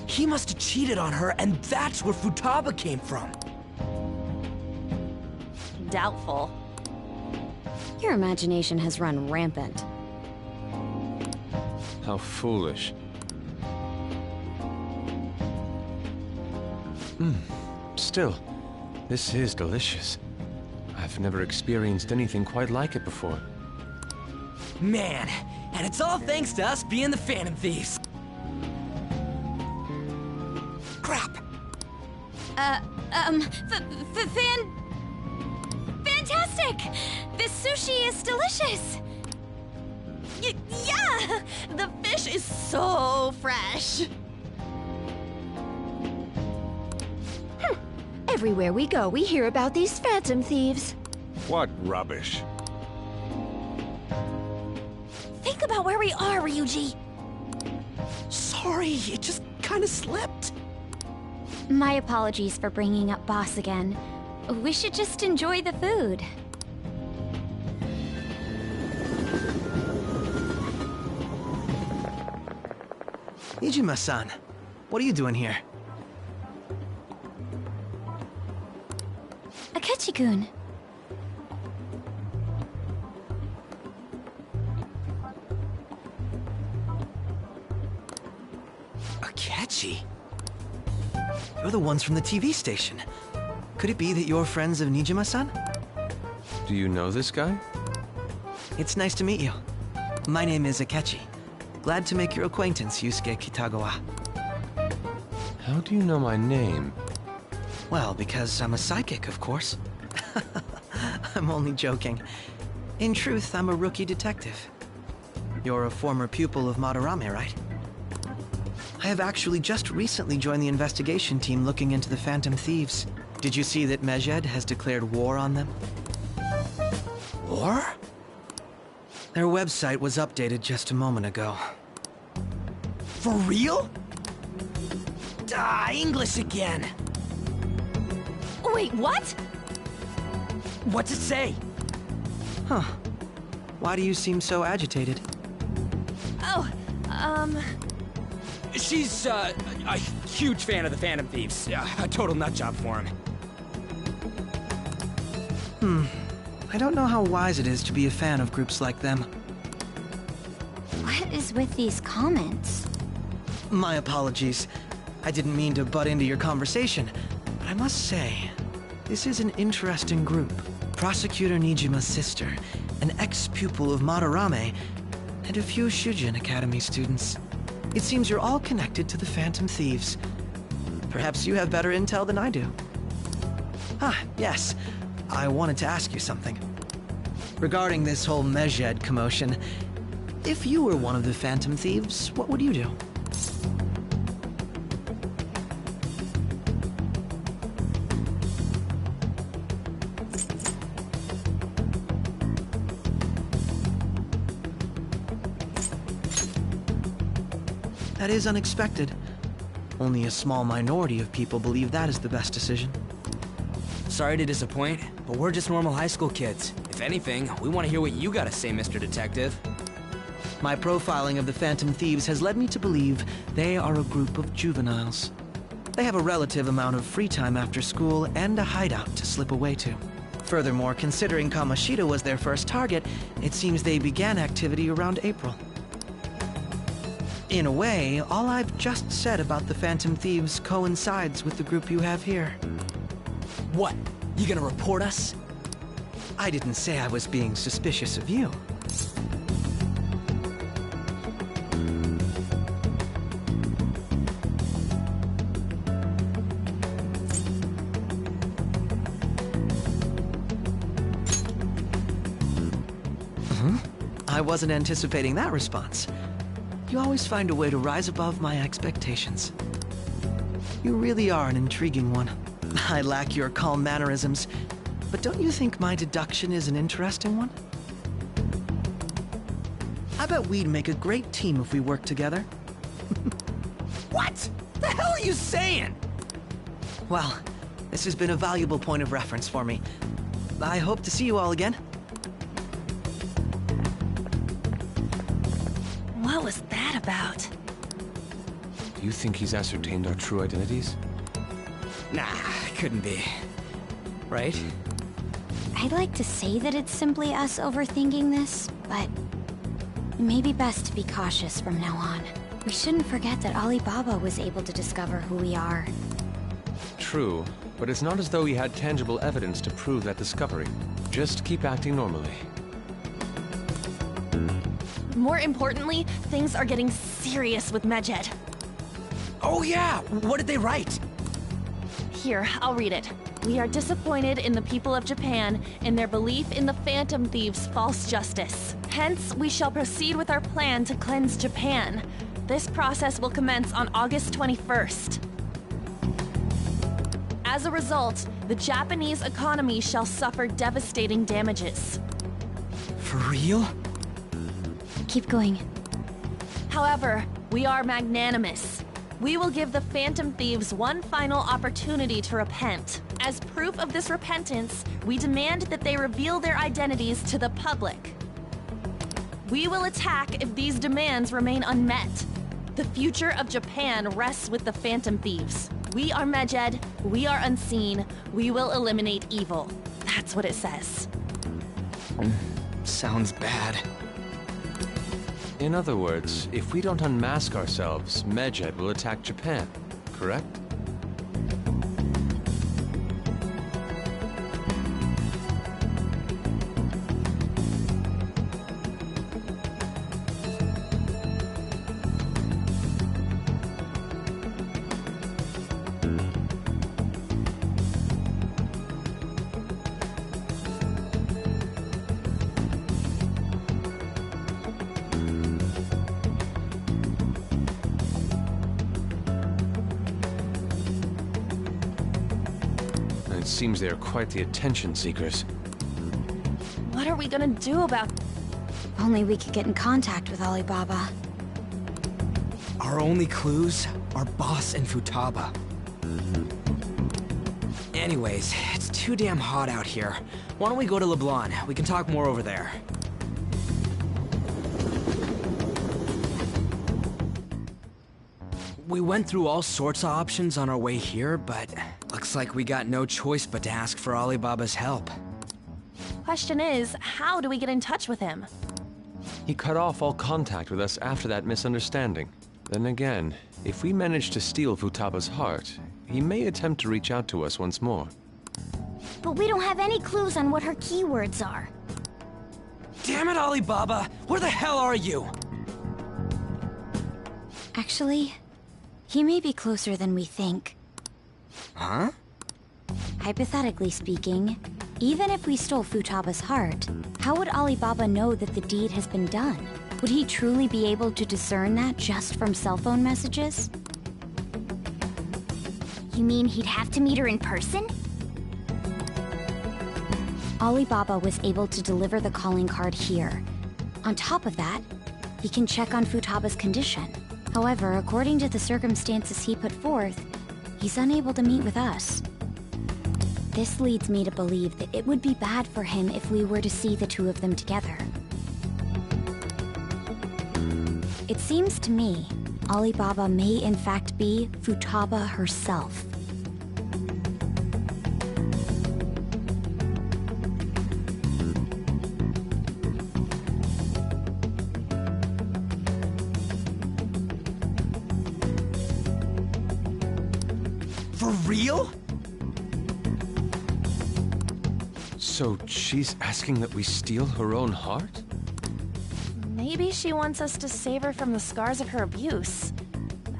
He must have cheated on her, and that's where Futaba came from. Doubtful. Your imagination has run rampant. How foolish. Still, this is delicious. I've never experienced anything quite like it before. Man, and it's all thanks to us being the Phantom Thieves. Crap! Fantastic! This sushi is delicious! Yeah! The fish is so fresh! Everywhere we go, we hear about these phantom thieves. What rubbish. Think about where we are, Ryuji! Sorry, it just kind of slipped. My apologies for bringing up Boss again. We should just enjoy the food. Ijima-san, what are you doing here? Akechi-kun. Akechi? You're the ones from the TV station. Could it be that you're friends of Nijima-san? Do you know this guy? It's nice to meet you. My name is Akechi. Glad to make your acquaintance, Yusuke Kitagawa. How do you know my name? Well, because I'm a psychic, of course. I'm only joking. In truth, I'm a rookie detective. You're a former pupil of Madarame, right? I have actually just recently joined the investigation team looking into the Phantom Thieves. Did you see that Medjed has declared war on them? War? Their website was updated just a moment ago. For real? English again! Wait, what? What's it say? Huh. Why do you seem so agitated? Oh, She's, a huge fan of the Phantom Thieves. A total nutjob for him. I don't know how wise it is to be a fan of groups like them. What is with these comments? My apologies. I didn't mean to butt into your conversation, but I must say, This is an interesting group. Prosecutor Nijima's sister, an ex-pupil of Madarame, and a few Shujin Academy students. It seems you're all connected to the Phantom Thieves. Perhaps you have better intel than I do. Ah, yes. I wanted to ask you something. Regarding this whole Medjed commotion, if you were one of the Phantom Thieves, what would you do? That is unexpected. Only a small minority of people believe that is the best decision. Sorry to disappoint, but we're just normal high school kids. If anything, we want to hear what you gotta say, Mr. Detective. My profiling of the Phantom Thieves has led me to believe they are a group of juveniles. They have a relative amount of free time after school and a hideout to slip away to. Furthermore, considering Kamoshida was their first target, it seems they began activity around April. In a way, all I've just said about the Phantom Thieves coincides with the group you have here. What? You gonna report us? I didn't say I was being suspicious of you. I wasn't anticipating that response. You always find a way to rise above my expectations. You really are an intriguing one. I lack your calm mannerisms, but don't you think my deduction is an interesting one? I bet we'd make a great team if we worked together. What? The hell are you saying? Well, this has been a valuable point of reference for me. I hope to see you all again. What was that about? Do you think he's ascertained our true identities? Nah, couldn't be. Right? I'd like to say that it's simply us overthinking this, but it may be best to be cautious from now on. We shouldn't forget that Alibaba was able to discover who we are. True, but it's not as though he had tangible evidence to prove that discovery. Just keep acting normally. More importantly, things are getting serious with Medjed. Oh yeah! What did they write? Here, I'll read it. We are disappointed in the people of Japan in their belief in the Phantom Thieves' false justice. Hence, we shall proceed with our plan to cleanse Japan. This process will commence on August 21st. As a result, the Japanese economy shall suffer devastating damages. For real? Keep going. However, we are magnanimous. We will give the Phantom Thieves one final opportunity to repent. As proof of this repentance, we demand that they reveal their identities to the public. We will attack if these demands remain unmet. The future of Japan rests with the Phantom Thieves. We are Medjed, we are unseen, we will eliminate evil. That's what it says. Sounds bad. In other words, if we don't unmask ourselves, Medjed will attack Japan, correct? It seems they are quite the attention seekers. What are we gonna do about... Only we could get in contact with Alibaba. Our only clues are Boss and Futaba. Anyways, it's too damn hot out here. Why don't we go to LeBlanc? We can talk more over there. We went through all sorts of options on our way here, but looks like we got no choice but to ask for Alibaba's help. Question is, how do we get in touch with him? He cut off all contact with us after that misunderstanding. Then again, if we manage to steal Futaba's heart, he may attempt to reach out to us once more. but we don't have any clues on what her keywords are. Damn it, Alibaba! Where the hell are you? Actually, he may be closer than we think. Huh? Hypothetically speaking, even if we stole Futaba's heart, how would Alibaba know that the deed has been done? Would he truly be able to discern that just from cell phone messages? You mean he'd have to meet her in person? Alibaba was able to deliver the calling card here. On top of that, he can check on Futaba's condition. However, according to the circumstances he put forth, he's unable to meet with us. This leads me to believe that it would be bad for him if we were to see the two of them together. It seems to me, Alibaba may in fact be Futaba herself. For real? So she's asking that we steal her own heart? Maybe she wants us to save her from the scars of her abuse.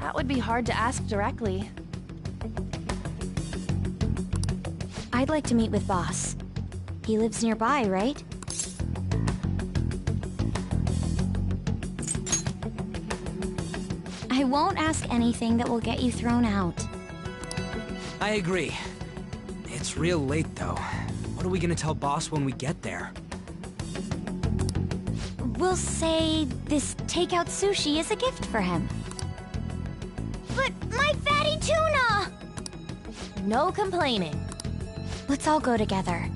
That would be hard to ask directly. I'd like to meet with Boss. He lives nearby, right? I won't ask anything that will get you thrown out. I agree. It's real late, though. What are we gonna tell Boss when we get there? We'll say this takeout sushi is a gift for him. But my fatty tuna! No complaining. Let's all go together.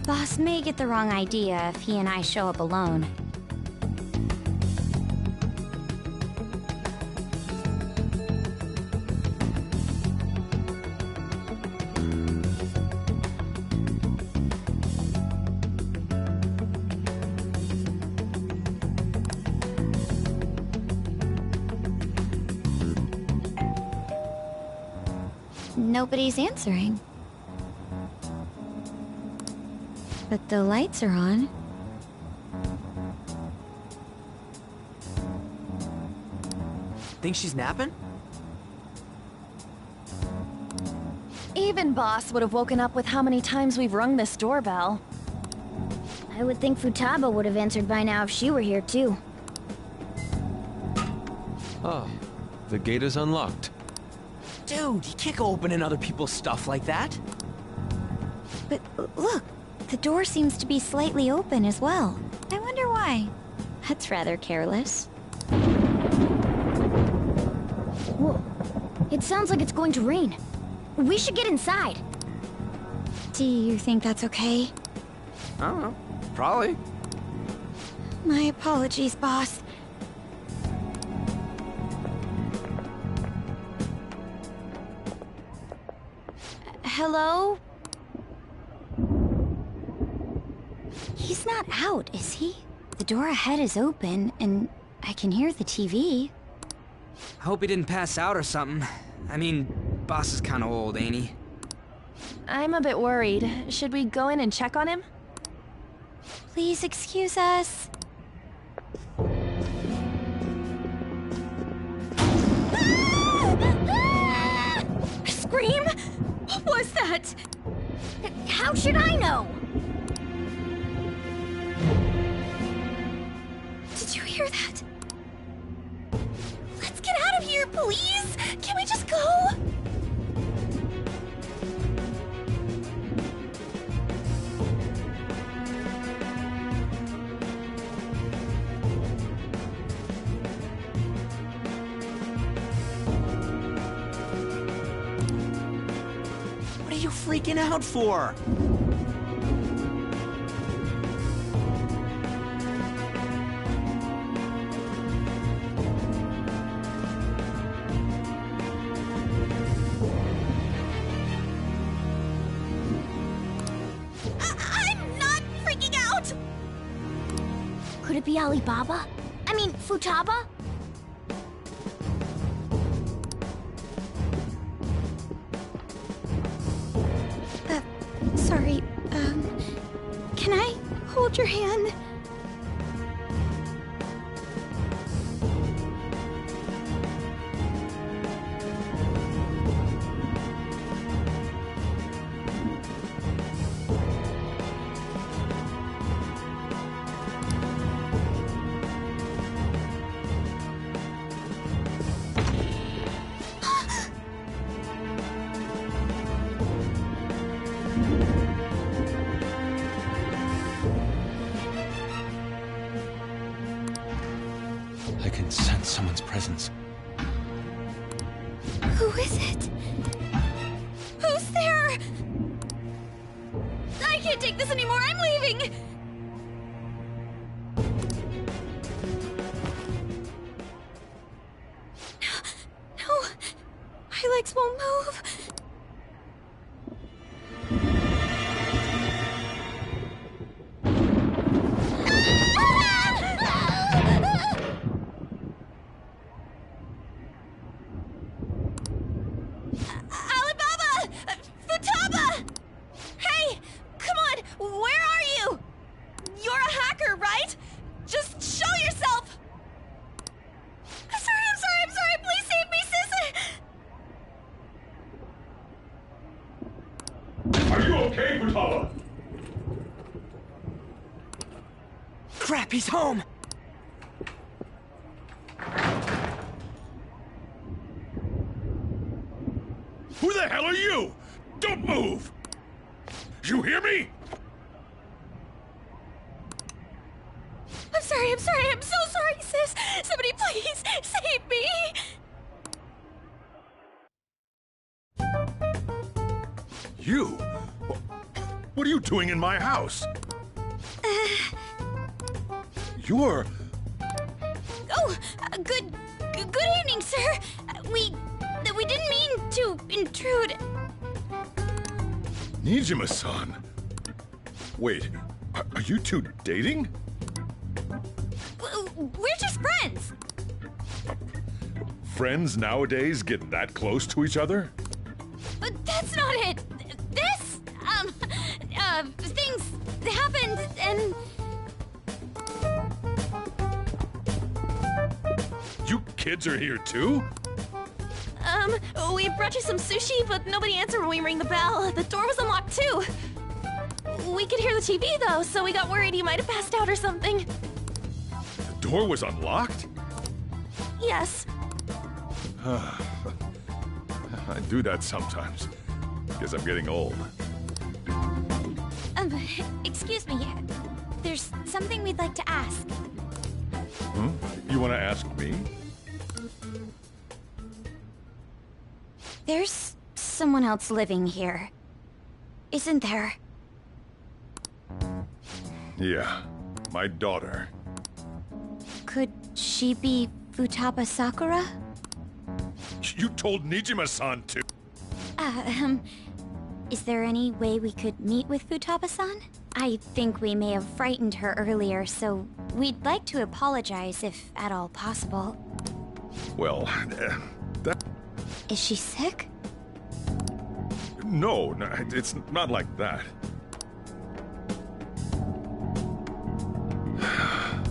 Boss may get the wrong idea if he and I show up alone. Nobody's answering. But the lights are on. Think she's napping? Even Boss would have woken up with how many times we've rung this doorbell. I would think Futaba would have answered by now if she were here too. Oh, the gate is unlocked. Dude, you can't go opening other people's stuff like that. But look, the door seems to be slightly open as well. I wonder why. That's rather careless. Whoa. It sounds like it's going to rain. We should get inside. Do you think that's okay? I don't know. Probably. My apologies, Boss. Hello? He's not out, is he? The door ahead is open, and I can hear the TV. I hope he didn't pass out or something. I mean, Boss is kinda old, ain't he? I'm a bit worried. Should we go in and check on him? Please excuse us. Scream? What was that? How should I know? Did you hear that? Let's get out of here, please! Can we just go? What are you freaking out for? I'm not freaking out! Could it be Alibaba? I mean, Futaba? sorry. Can I hold your hand? I can sense someone's presence. Who is it? Who's there? I can't take this anymore. I'm leaving. No. My legs won't move. Crap, he's home! Who the hell are you? Don't move! You hear me? I'm sorry, I'm so sorry, sis! Somebody please, save me! You? What are you doing in my house? You're... Oh, good evening, sir. We didn't mean to intrude. Nijima-san. Wait, are you two dating? We're just friends. Friends nowadays get that close to each other? But that's not it. This, things happened and... You kids are here too? We brought you some sushi, but nobody answered when we rang the bell. The door was unlocked too. We could hear the TV though, so we got worried you might have passed out or something. The door was unlocked? Yes. I do that sometimes. Guess I'm getting old. Excuse me. There's something we'd like to ask. You want to ask me? There's someone else living here, isn't there? Yeah, my daughter. Could she be Futaba Sakura? You told Nijima-san to... Is there any way we could meet with Futaba-san? I think we may have frightened her earlier, so we'd like to apologize if at all possible. Well, that... Is she sick? No, it's not like that. I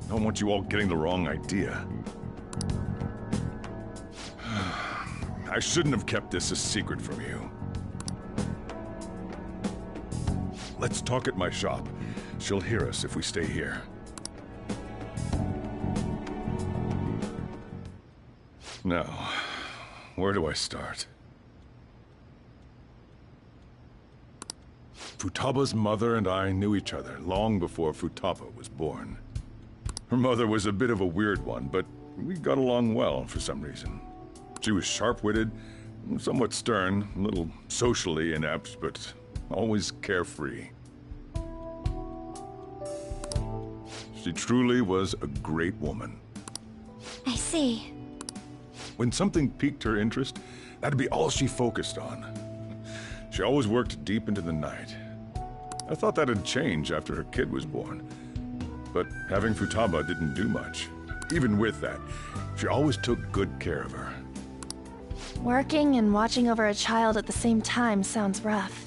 don't want you all getting the wrong idea. I shouldn't have kept this a secret from you. Let's talk at my shop. She'll hear us if we stay here. Now, where do I start? Futaba's mother and I knew each other long before Futaba was born. Her mother was a bit of a weird one, but we got along well for some reason. She was sharp-witted, somewhat stern, a little socially inept, but always carefree. She truly was a great woman. I see. When something piqued her interest, that'd be all she focused on. She always worked deep into the night. I thought that'd change after her kid was born. But having Futaba didn't do much. Even with that, she always took good care of her. Working and watching over a child at the same time sounds rough.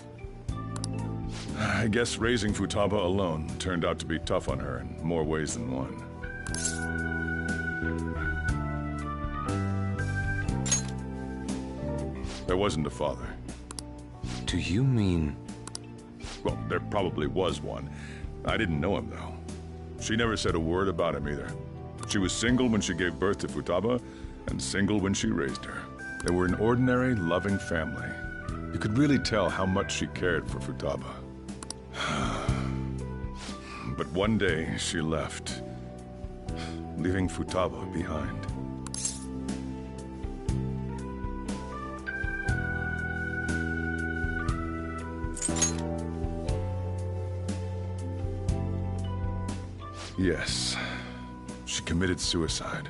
I guess raising Futaba alone turned out to be tough on her in more ways than one. There wasn't a father. Do you mean... Well, there probably was one. I didn't know him, though. She never said a word about him either. She was single when she gave birth to Futaba, and single when she raised her. They were an ordinary, loving family. You could really tell how much she cared for Futaba. But one day, she left, leaving Futaba behind. Yes, she committed suicide.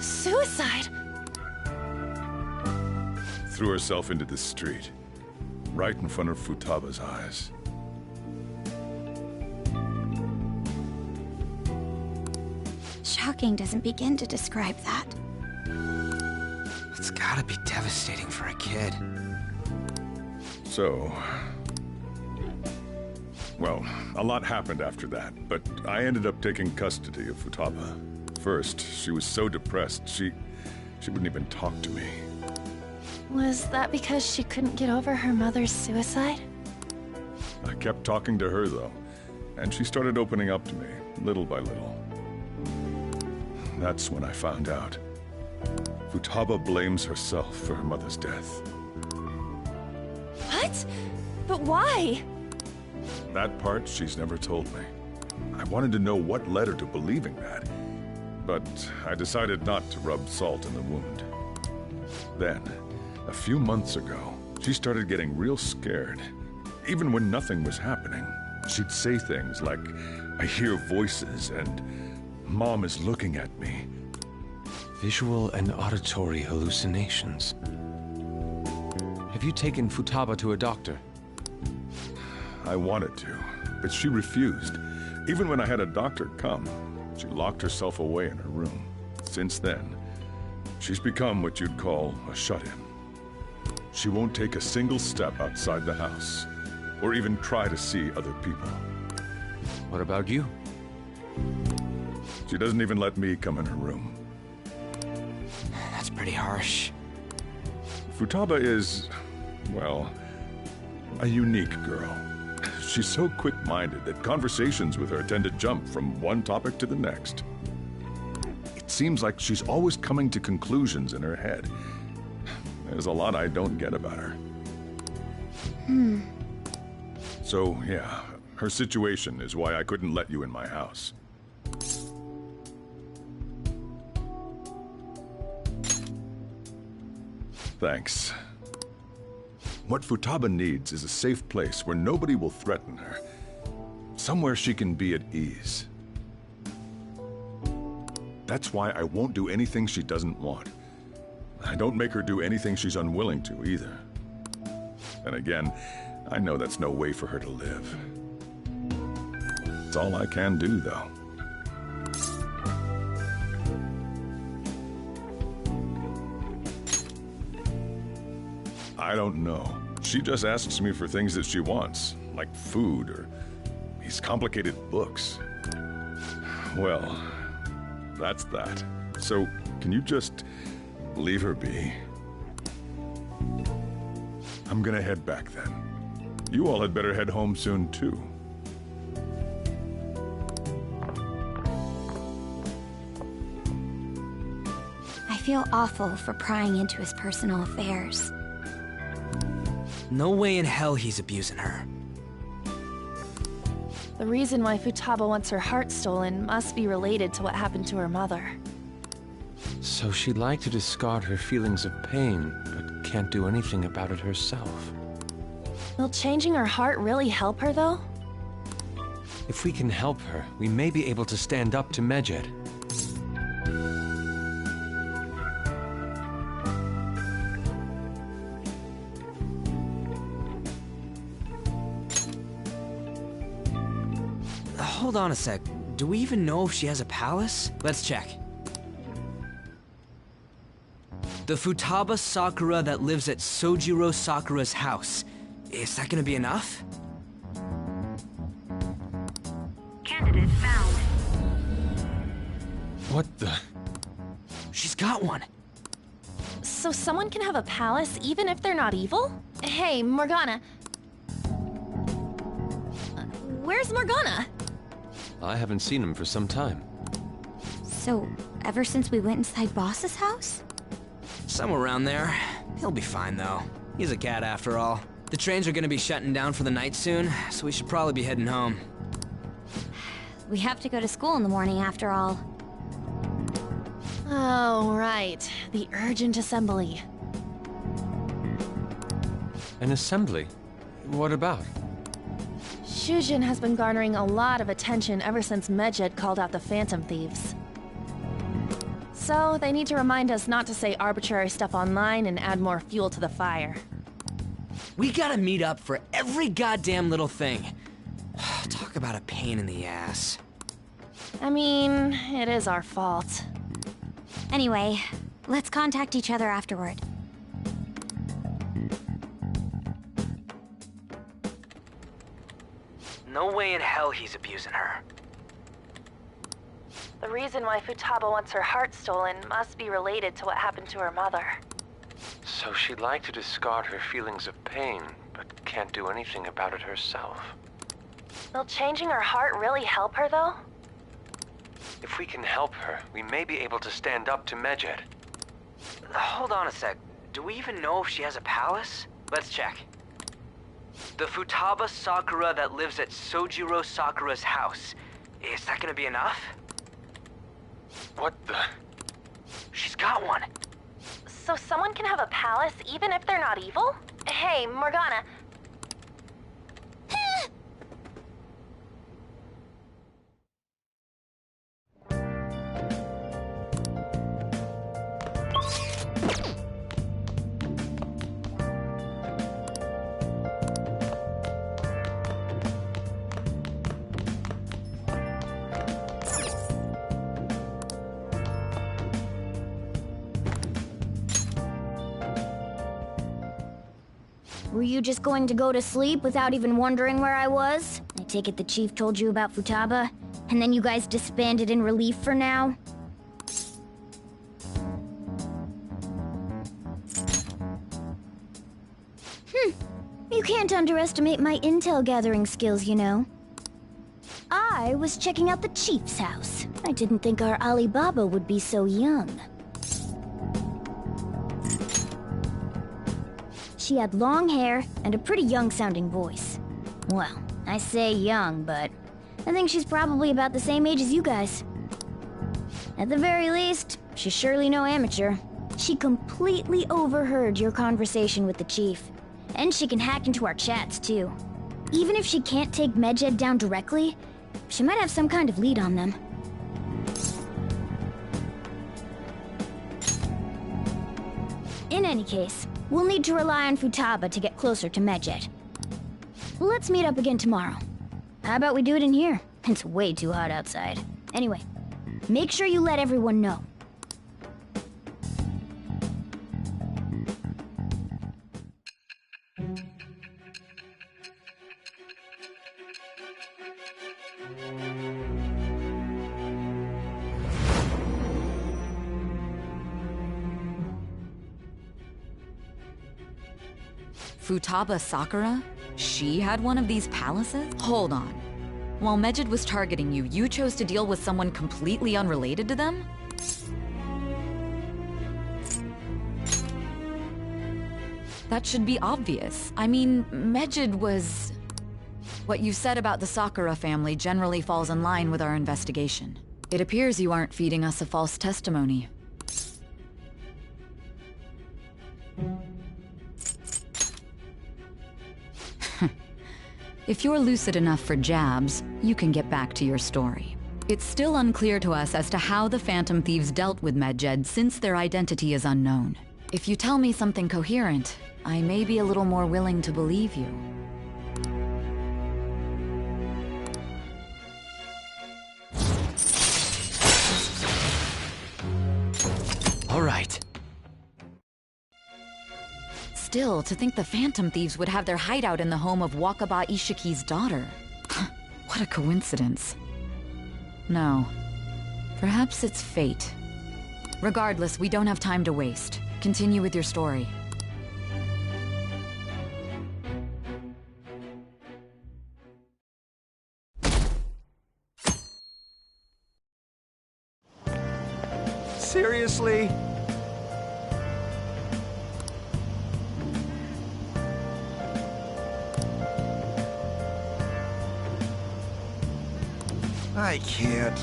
Suicide? Threw herself into the street, right in front of Futaba's eyes. Shocking doesn't begin to describe that. It's gotta be devastating for a kid. So... Well, a lot happened after that, but I ended up taking custody of Futaba. First, she was so depressed, she wouldn't even talk to me. Was that because she couldn't get over her mother's suicide? I kept talking to her, though, and she started opening up to me, little by little. That's when I found out. Futaba blames herself for her mother's death. What? But why? That part she's never told me. I wanted to know what led her to believing that, but I decided not to rub salt in the wound. Then, a few months ago, she started getting real scared. Even when nothing was happening, she'd say things like, "I hear voices," and "Mom is looking at me." Visual and auditory hallucinations. Have you taken Futaba to a doctor? I wanted to, but she refused. Even when I had a doctor come, she locked herself away in her room. Since then, she's become what you'd call a shut-in. She won't take a single step outside the house, or even try to see other people. What about you? She doesn't even let me come in her room. That's pretty harsh. Futaba is, well, a unique girl. She's so quick-minded that conversations with her tend to jump from one topic to the next. It seems like she's always coming to conclusions in her head. There's a lot I don't get about her. So, yeah, her situation is why I couldn't let you in my house. Thanks. What Futaba needs is a safe place where nobody will threaten her. Somewhere she can be at ease. That's why I won't do anything she doesn't want. I don't make her do anything she's unwilling to, either. And again, I know that's no way for her to live. It's all I can do, though. I don't know. She just asks me for things that she wants, like food or these complicated books. Well, that's that. So, can you just leave her be? I'm gonna head back then. You all had better head home soon, too. I feel awful for prying into his personal affairs. No way in hell he's abusing her. The reason why Futaba wants her heart stolen must be related to what happened to her mother. So she'd like to discard her feelings of pain, but can't do anything about it herself. Will changing her heart really help her, though? If we can help her, we may be able to stand up to Medjed. Hold on a sec. Do we even know if she has a palace? Let's check. The Futaba Sakura that lives at Sojiro Sakura's house. Is that gonna be enough? Candidate found. What the? She's got one. So someone can have a palace even if they're not evil? Hey, Morgana. Where's Morgana? I haven't seen him for some time. So, ever since we went inside Boss's house? Somewhere around there. He'll be fine, though. He's a cat, after all. The trains are gonna be shutting down for the night soon, so we should probably be heading home. We have to go to school in the morning, after all. Oh, right. The urgent assembly. An assembly? What about? Shujin has been garnering a lot of attention ever since Medjed called out the Phantom Thieves. So, they need to remind us not to say arbitrary stuff online and add more fuel to the fire. We gotta meet up for every goddamn little thing. Talk about a pain in the ass. I mean, it is our fault. Anyway, let's contact each other afterward. No way in hell he's abusing her. The reason why Futaba wants her heart stolen must be related to what happened to her mother. So she'd like to discard her feelings of pain, but can't do anything about it herself. Will changing her heart really help her, though? If we can help her, we may be able to stand up to Medjed. Hold on a sec. Do we even know if she has a palace? Let's check. The Futaba Sakura that lives at Sojiro Sakura's house. Is that gonna be enough? What the? She's got one. So someone can have a palace even if they're not evil? Hey, Morgana. Were you just going to go to sleep without even wondering where I was? I take it the chief told you about Futaba, and then you guys disbanded in relief for now? You can't underestimate my intel gathering skills, you know. I was checking out the chief's house. I didn't think our Alibaba would be so young. She had long hair and a pretty young-sounding voice. Well, I say young, but I think she's probably about the same age as you guys. At the very least, she's surely no amateur. She completely overheard your conversation with the chief. And she can hack into our chats, too. Even if she can't take Medjed down directly, she might have some kind of lead on them. In any case, we'll need to rely on Futaba to get closer to Medjed. Let's meet up again tomorrow. How about we do it in here? It's way too hot outside. Anyway, make sure you let everyone know. Futaba Sakura? She had one of these palaces? Hold on. While Medjed was targeting you, you chose to deal with someone completely unrelated to them? That should be obvious. I mean, Medjed was... What you said about the Sakura family generally falls in line with our investigation. It appears you aren't feeding us a false testimony. If you're lucid enough for jabs, you can get back to your story. It's still unclear to us as to how the Phantom Thieves dealt with Medjed since their identity is unknown. If you tell me something coherent, I may be a little more willing to believe you. All right. Still, to think the Phantom Thieves would have their hideout in the home of Wakaba Ishiki's daughter. What a coincidence. No. Perhaps it's fate. Regardless, we don't have time to waste. Continue with your story. Seriously? I can't.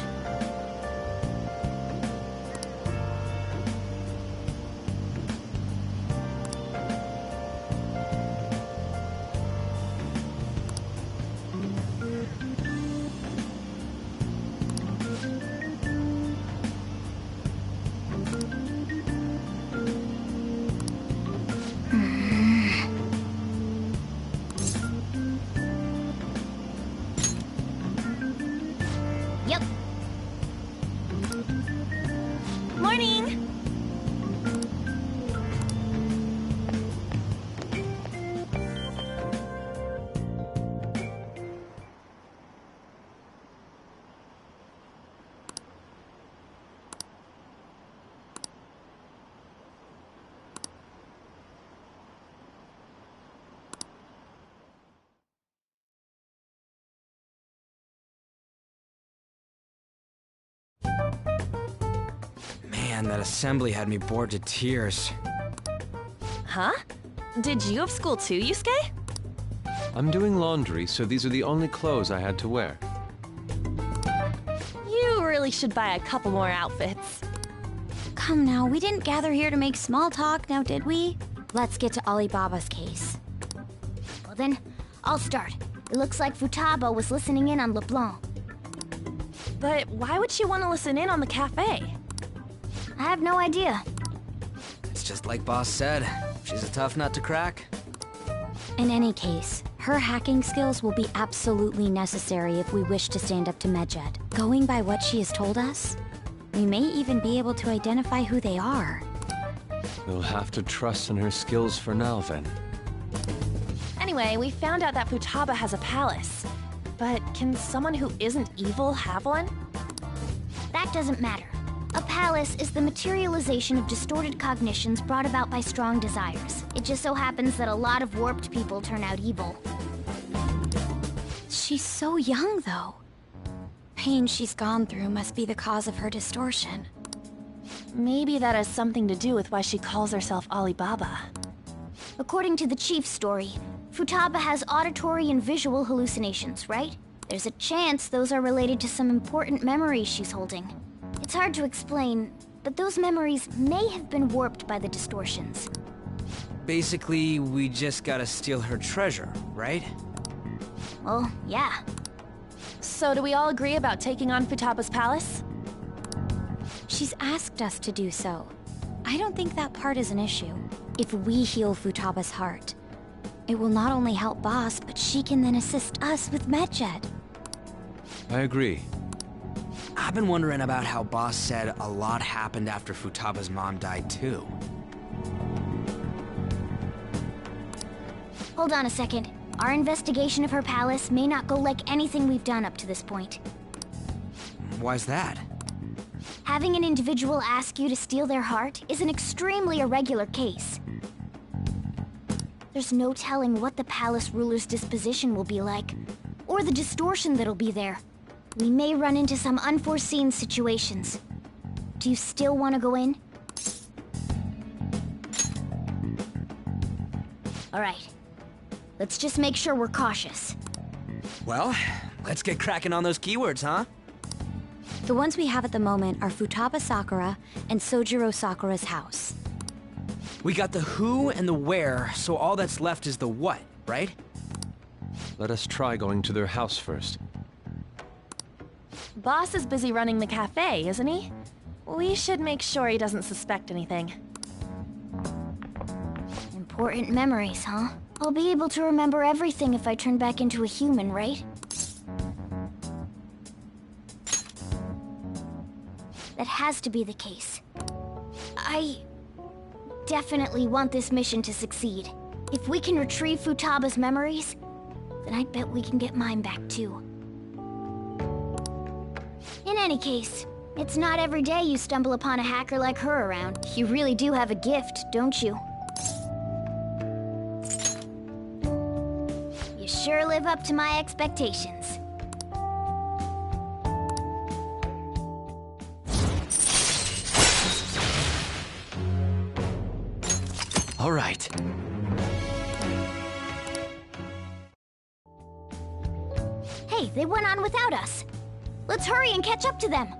Yep. Morning! Man, that assembly had me bored to tears. Huh? Did you have school too, Yusuke? I'm doing laundry, so these are the only clothes I had to wear. You really should buy a couple more outfits. Come now, we didn't gather here to make small talk, now did we? Let's get to Alibaba's case. Well then, I'll start. It looks like Futaba was listening in on LeBlanc. But why would she want to listen in on the cafe? I have no idea. It's just like Boss said. She's a tough nut to crack. In any case, her hacking skills will be absolutely necessary if we wish to stand up to Medjed. Going by what she has told us, we may even be able to identify who they are. We'll have to trust in her skills for now, then. Anyway, we found out that Futaba has a palace. But can someone who isn't evil have one? That doesn't matter. A palace is the materialization of distorted cognitions brought about by strong desires. It just so happens that a lot of warped people turn out evil. She's so young, though. Pain she's gone through must be the cause of her distortion. Maybe that has something to do with why she calls herself Alibaba. According to the chief's story, Futaba has auditory and visual hallucinations, right? There's a chance those are related to some important memories she's holding. It's hard to explain, but those memories may have been warped by the distortions. Basically, we just gotta steal her treasure, right? Well, yeah. So do we all agree about taking on Futaba's palace? She's asked us to do so. I don't think that part is an issue. If we heal Futaba's heart, it will not only help Boss, but she can then assist us with Medjed. I agree. I've been wondering about how Boss said a lot happened after Futaba's mom died, too. Hold on a second. Our investigation of her palace may not go like anything we've done up to this point. Why's that? Having an individual ask you to steal their heart is an extremely irregular case. There's no telling what the palace ruler's disposition will be like, or the distortion that'll be there. We may run into some unforeseen situations. Do you still want to go in? All right. Let's just make sure we're cautious. Well, let's get cracking on those keywords, huh? The ones we have at the moment are Futaba Sakura and Sojiro Sakura's house. We got the who and the where, so all that's left is the what, right? Let us try going to their house first. Boss is busy running the cafe, isn't he? We should make sure he doesn't suspect anything. Important memories, huh? I'll be able to remember everything if I turn back into a human, right? That has to be the case. I definitely want this mission to succeed. If we can retrieve Futaba's memories, then I bet we can get mine back too. In any case, it's not every day you stumble upon a hacker like her around. You really do have a gift, don't you? You sure live up to my expectations. All right. Hey, they went on without us. Let's hurry and catch up to them.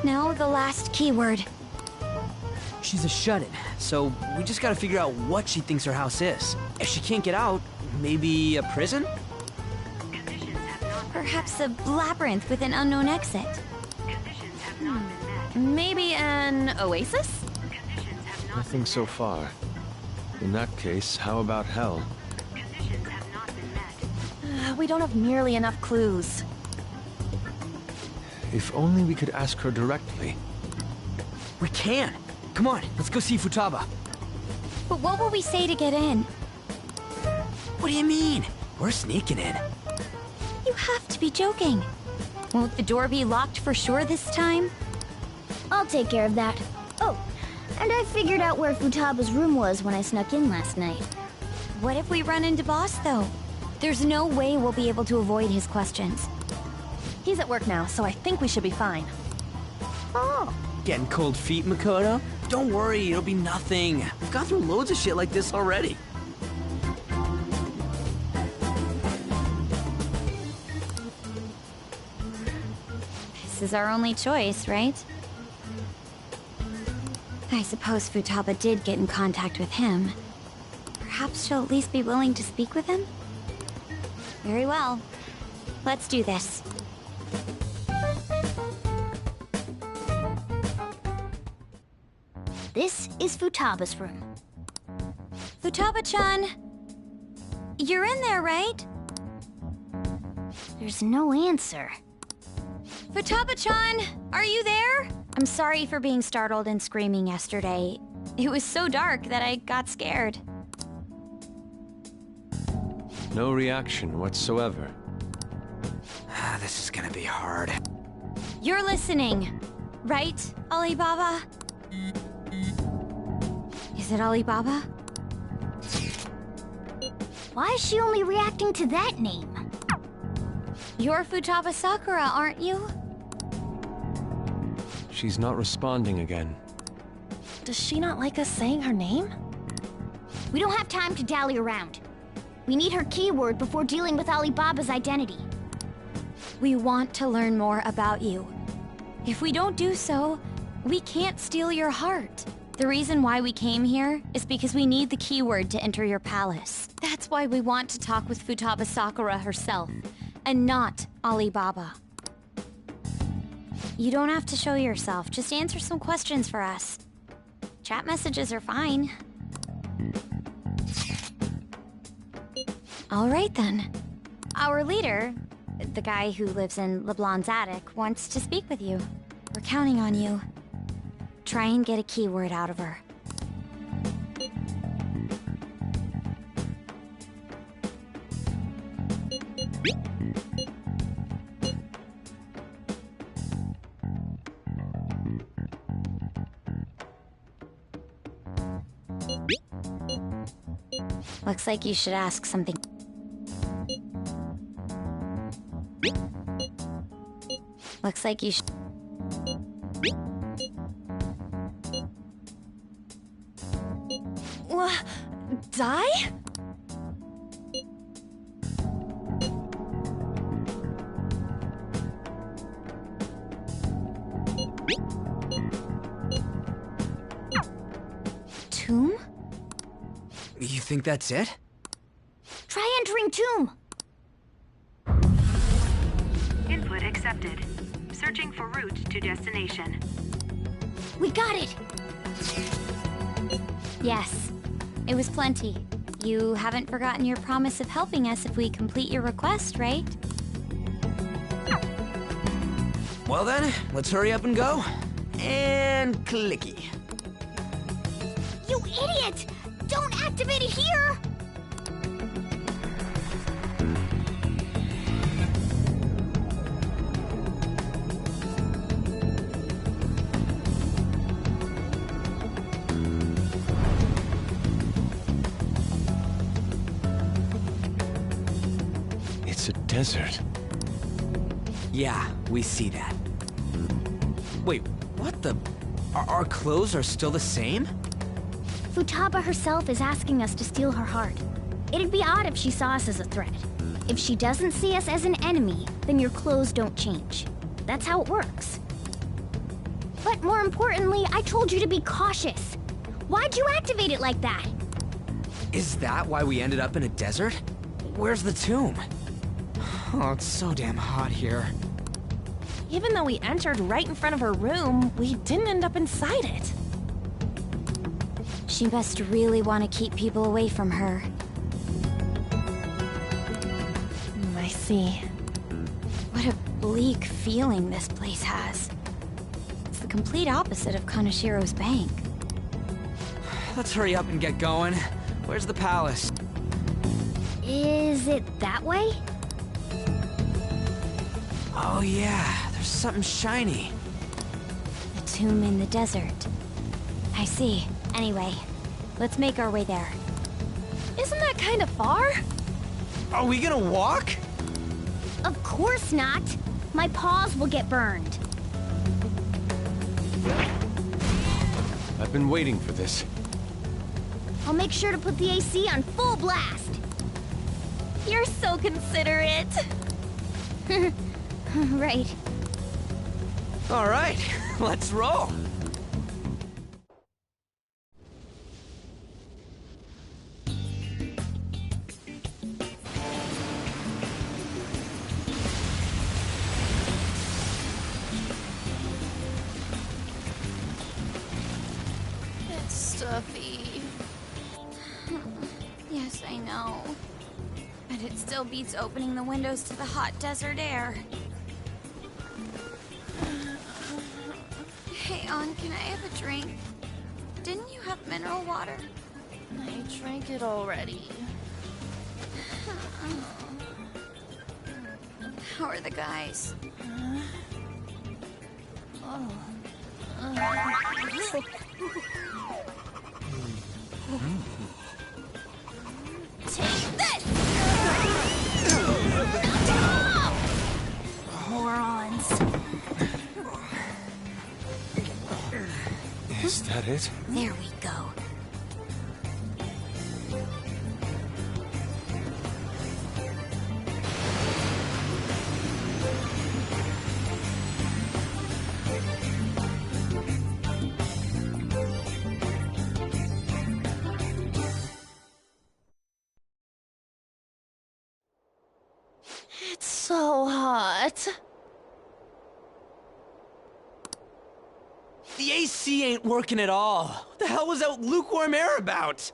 Now the last keyword. She's a shut-in, so we just gotta figure out what she thinks her house is. If she can't get out, maybe a prison? Perhaps a labyrinth with an unknown exit. Maybe an oasis? Nothing so far. In that case, how about hell? We don't have nearly enough clues. If only we could ask her directly. We can! Come on, let's go see Futaba. But what will we say to get in? What do you mean? We're sneaking in. You have to be joking. Won't the door be locked for sure this time? I'll take care of that. Oh, and I figured out where Futaba's room was when I snuck in last night. What if we run into Boss, though? There's no way we'll be able to avoid his questions. He's at work now, so I think we should be fine. Oh. Getting cold feet, Makoto? Don't worry, it'll be nothing. We've gone through loads of shit like this already. This is our only choice, right? I suppose Futaba did get in contact with him. Perhaps she'll at least be willing to speak with him? Very well. Let's do this. This is Futaba's room. Futaba-chan! You're in there, right? There's no answer. Futaba-chan! Are you there? I'm sorry for being startled and screaming yesterday. It was so dark that I got scared. No reaction whatsoever. This is gonna be hard. You're listening, right, Alibaba? Is it Alibaba? Why is she only reacting to that name? You're Futaba Sakura, aren't you? She's not responding again. Does she not like us saying her name? We don't have time to dally around. We need her keyword before dealing with Alibaba's identity. We want to learn more about you. If we don't do so, we can't steal your heart. The reason why we came here is because we need the keyword to enter your palace. That's why we want to talk with Futaba Sakura herself, and not Alibaba. You don't have to show yourself, just answer some questions for us. Chat messages are fine. All right then. Our leader, the guy who lives in LeBlanc's attic, wants to speak with you. We're counting on you. Try and get a keyword out of her. Looks like you should ask something. Looks like you should... Die? Tomb? You think that's it? Try entering tomb. Input accepted. Searching for route to destination. We got it! Yes. It was plenty. You haven't forgotten your promise of helping us if we complete your request, right? Well then, let's hurry up and go. And clicky. You idiot! Don't activate it here! It's a desert. Yeah, we see that. Wait, what the? Our clothes are still the same? Futaba herself is asking us to steal her heart. It'd be odd if she saw us as a threat. If she doesn't see us as an enemy, then your clothes don't change. That's how it works. But more importantly, I told you to be cautious. Why'd you activate it like that? Is that why we ended up in a desert? Where's the tomb? Oh, it's so damn hot here. Even though we entered right in front of her room, we didn't end up inside it. She must really want to keep people away from her. I see. What a bleak feeling this place has. It's the complete opposite of Kanashiro's bank. Let's hurry up and get going. Where's the palace? Is it that way? Oh yeah, there's something shiny. The tomb in the desert. I see. Anyway, let's make our way there. Isn't that kind of far? Are we gonna walk? Of course not. My paws will get burned. I've been waiting for this. I'll make sure to put the AC on full blast. You're so considerate. Right. All right, let's roll. It's stuffy. Yes, I know. But it still beats opening the windows to the hot desert air. Hey, On, can I have a drink? Didn't you have mineral water? I drank it already. How are the guys? Take this! Morons. Is that it? There we go. It's so hot. The AC ain't working at all. What the hell was that lukewarm air about?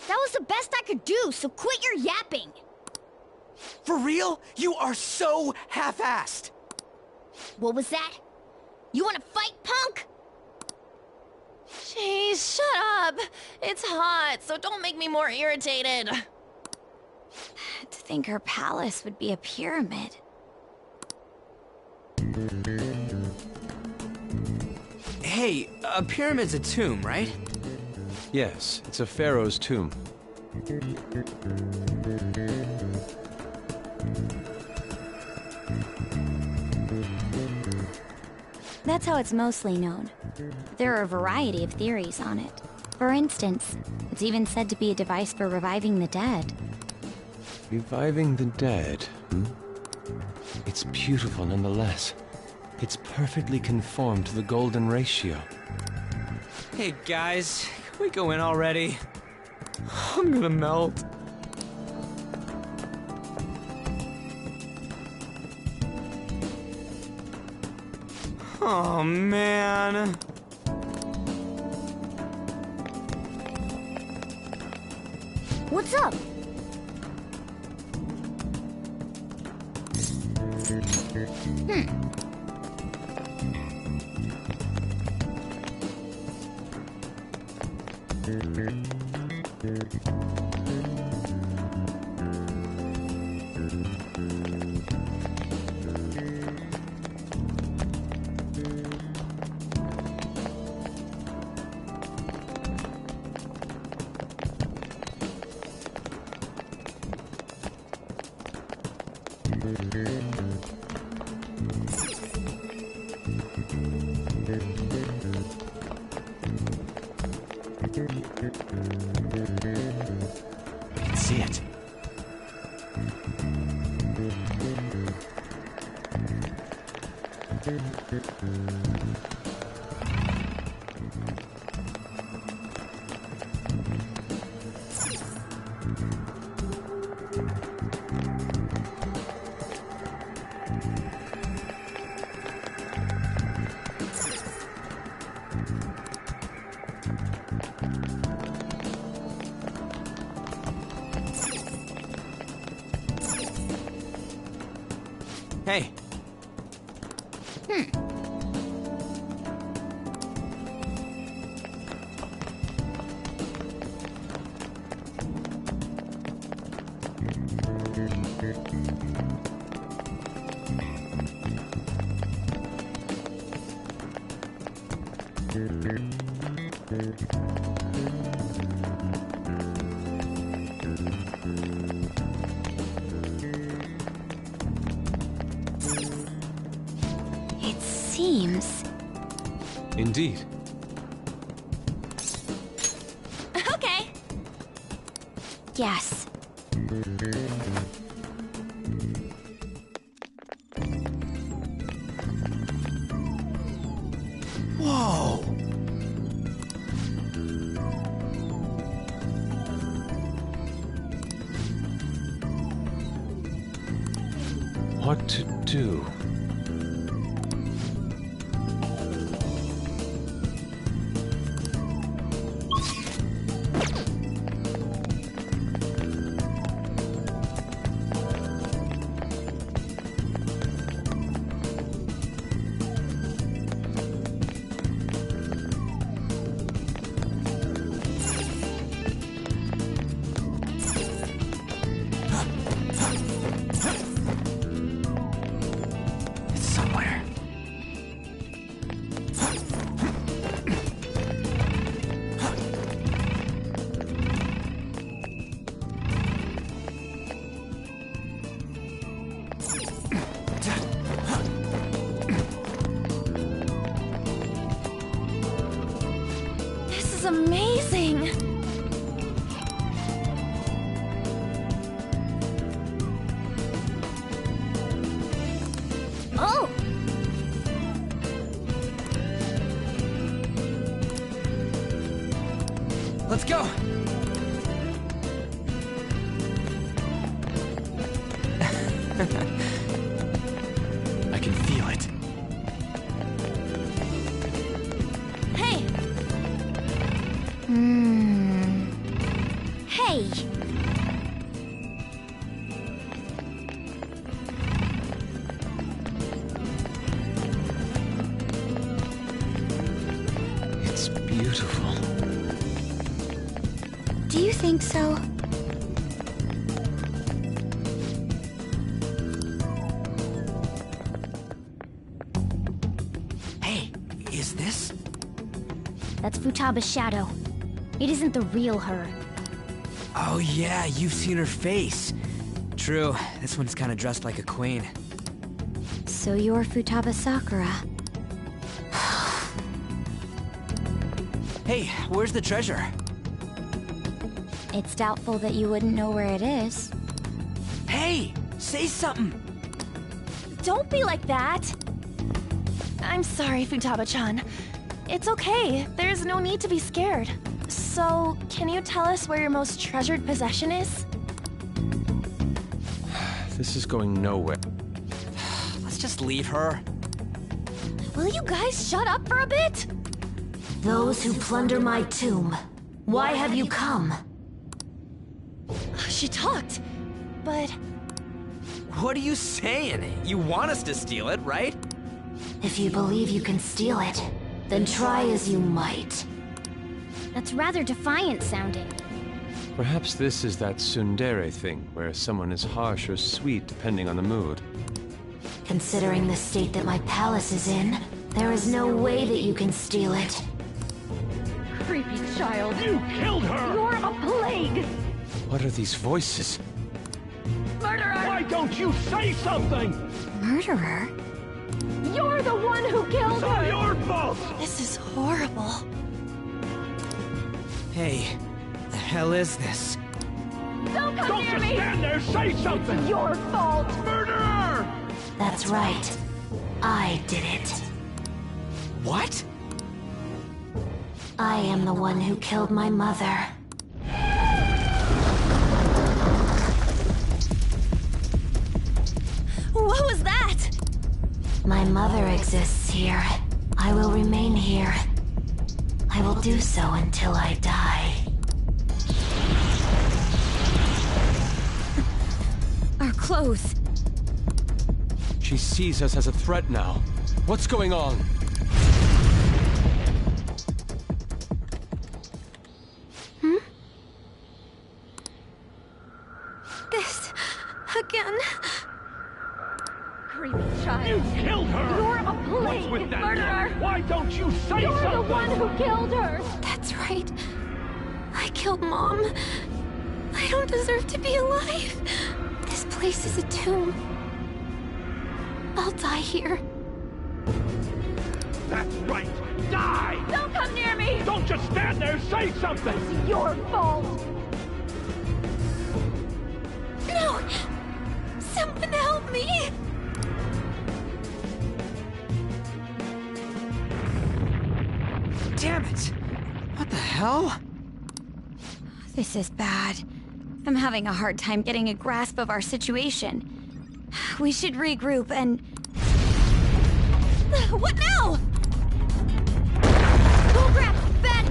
That was the best I could do, so quit your yapping. For real? You are so half-assed. What was that? You want to fight, punk? Jeez, shut up. It's hot, so don't make me more irritated. To think her palace would be a pyramid. Hey, a pyramid's a tomb, right? Yes, it's a pharaoh's tomb. That's how it's mostly known. There are a variety of theories on it. For instance, it's even said to be a device for reviving the dead. Reviving the dead, hmm? It's beautiful nonetheless. It's perfectly conformed to the golden ratio. Hey guys, can we go in already? I'm gonna melt. Oh man. What's up? See it. Hey. It seems... Indeed. Okay. Yes. Whoa! What to do? It's somewhere. This is amazing! Oh! Let's go! I can feel it. Hey! Hey! It's beautiful. Do you think so? Hey, is this? That's Futaba's shadow. It isn't the real her. Oh yeah, you've seen her face. True, this one's kind of dressed like a queen. So you're Futaba Sakura. Hey, where's the treasure? It's doubtful that you wouldn't know where it is. Hey, say something! Don't be like that! I'm sorry, Futaba-chan. It's okay. There's no need to be scared. So, can you tell us where your most treasured possession is? This is going nowhere. Let's just leave her. Will you guys shut up for a bit? Those who plunder my tomb, why have you come? She talked, but... What are you saying? You want us to steal it, right? If you believe you can steal it, then try as you might. That's rather defiant sounding. Perhaps this is that tsundere thing, where someone is harsh or sweet depending on the mood. Considering the state that my palace is in, there is no way that you can steal it. Creepy child. You killed her! You're a plague! What are these voices? Murderer! Why don't you say something? Murderer? You're the one who killed It's all her! your fault! This is horrible. Hey, the hell is this? Don't come Don't near just me! stand there, say something! It's your fault! Murderer! That's right. I did it. What? I am the one who killed my mother. What was that? My mother exists here. I will remain here. I will do so until I die. Our clothes. She sees us as a threat now. What's going on? This... again. Creepy child. You killed her! You're a plague! What's with that Murderer! gun? Why don't you say You're something? the one who killed her! That's right. I killed Mom. I don't deserve to be alive. This place is a tomb. I'll die here. That's right! Die! Don't come near me! Don't just stand there, say something! It's your fault! No! Someone help me! Damn it! What the hell? This is bad. I'm having a hard time getting a grasp of our situation. We should regroup and... What now? Oh crap! Bad!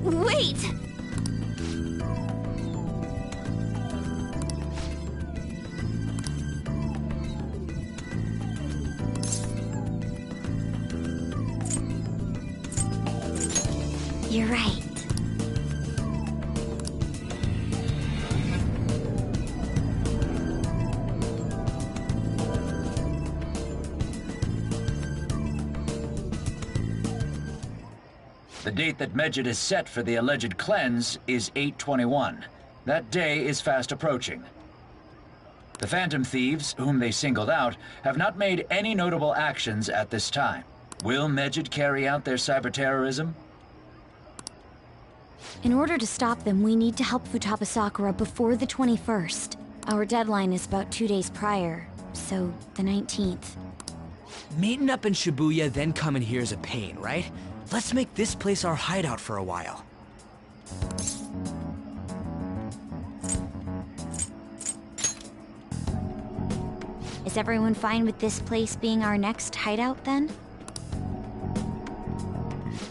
Wait! You're right. The date that Medjed is set for the alleged cleanse is 8/21. That day is fast approaching. The Phantom Thieves, whom they singled out, have not made any notable actions at this time. Will Medjed carry out their cyber-terrorism? In order to stop them, we need to help Futaba Sakura before the 21st. Our deadline is about 2 days prior, so the 19th. Meeting up in Shibuya, then coming here is a pain, right? Let's make this place our hideout for a while. Is everyone fine with this place being our next hideout, then?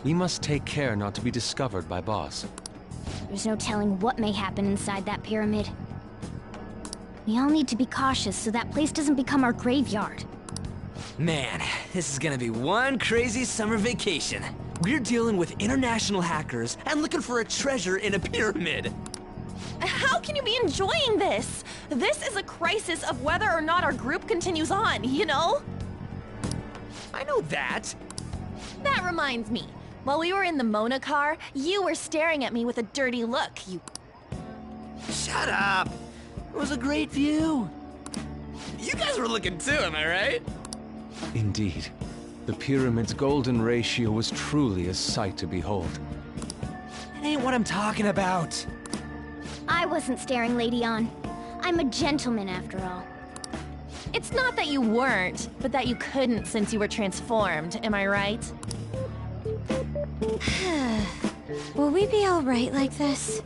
We must take care not to be discovered by Boss. There's no telling what may happen inside that pyramid. We all need to be cautious so that place doesn't become our graveyard. Man, this is gonna be one crazy summer vacation. We're dealing with international hackers and looking for a treasure in a pyramid. How can you be enjoying this? This is a crisis of whether or not our group continues on, you know? I know that. That reminds me. While we were in the Mona car, you were staring at me with a dirty look, you... Shut up. It was a great view. You guys were looking too, am I right? Indeed. The pyramid's golden ratio was truly a sight to behold. That ain't what I'm talking about. I wasn't staring Lady On. I'm a gentleman after all. It's not that you weren't, but that you couldn't since you were transformed, am I right? Will we be all right like this?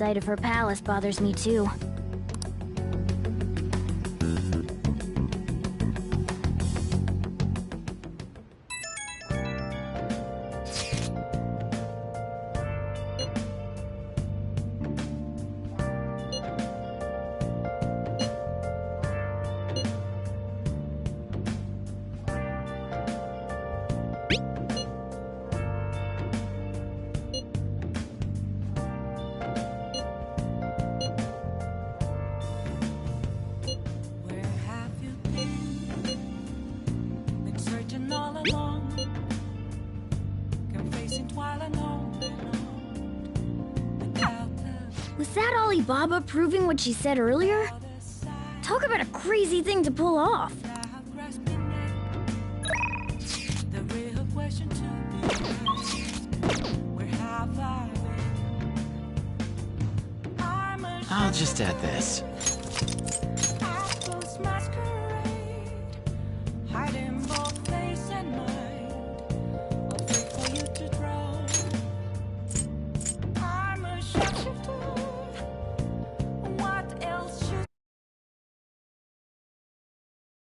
sight of her palace bothers me too. Was that Alibaba proving what she said earlier? Talk about a crazy thing to pull off. I'll just add this.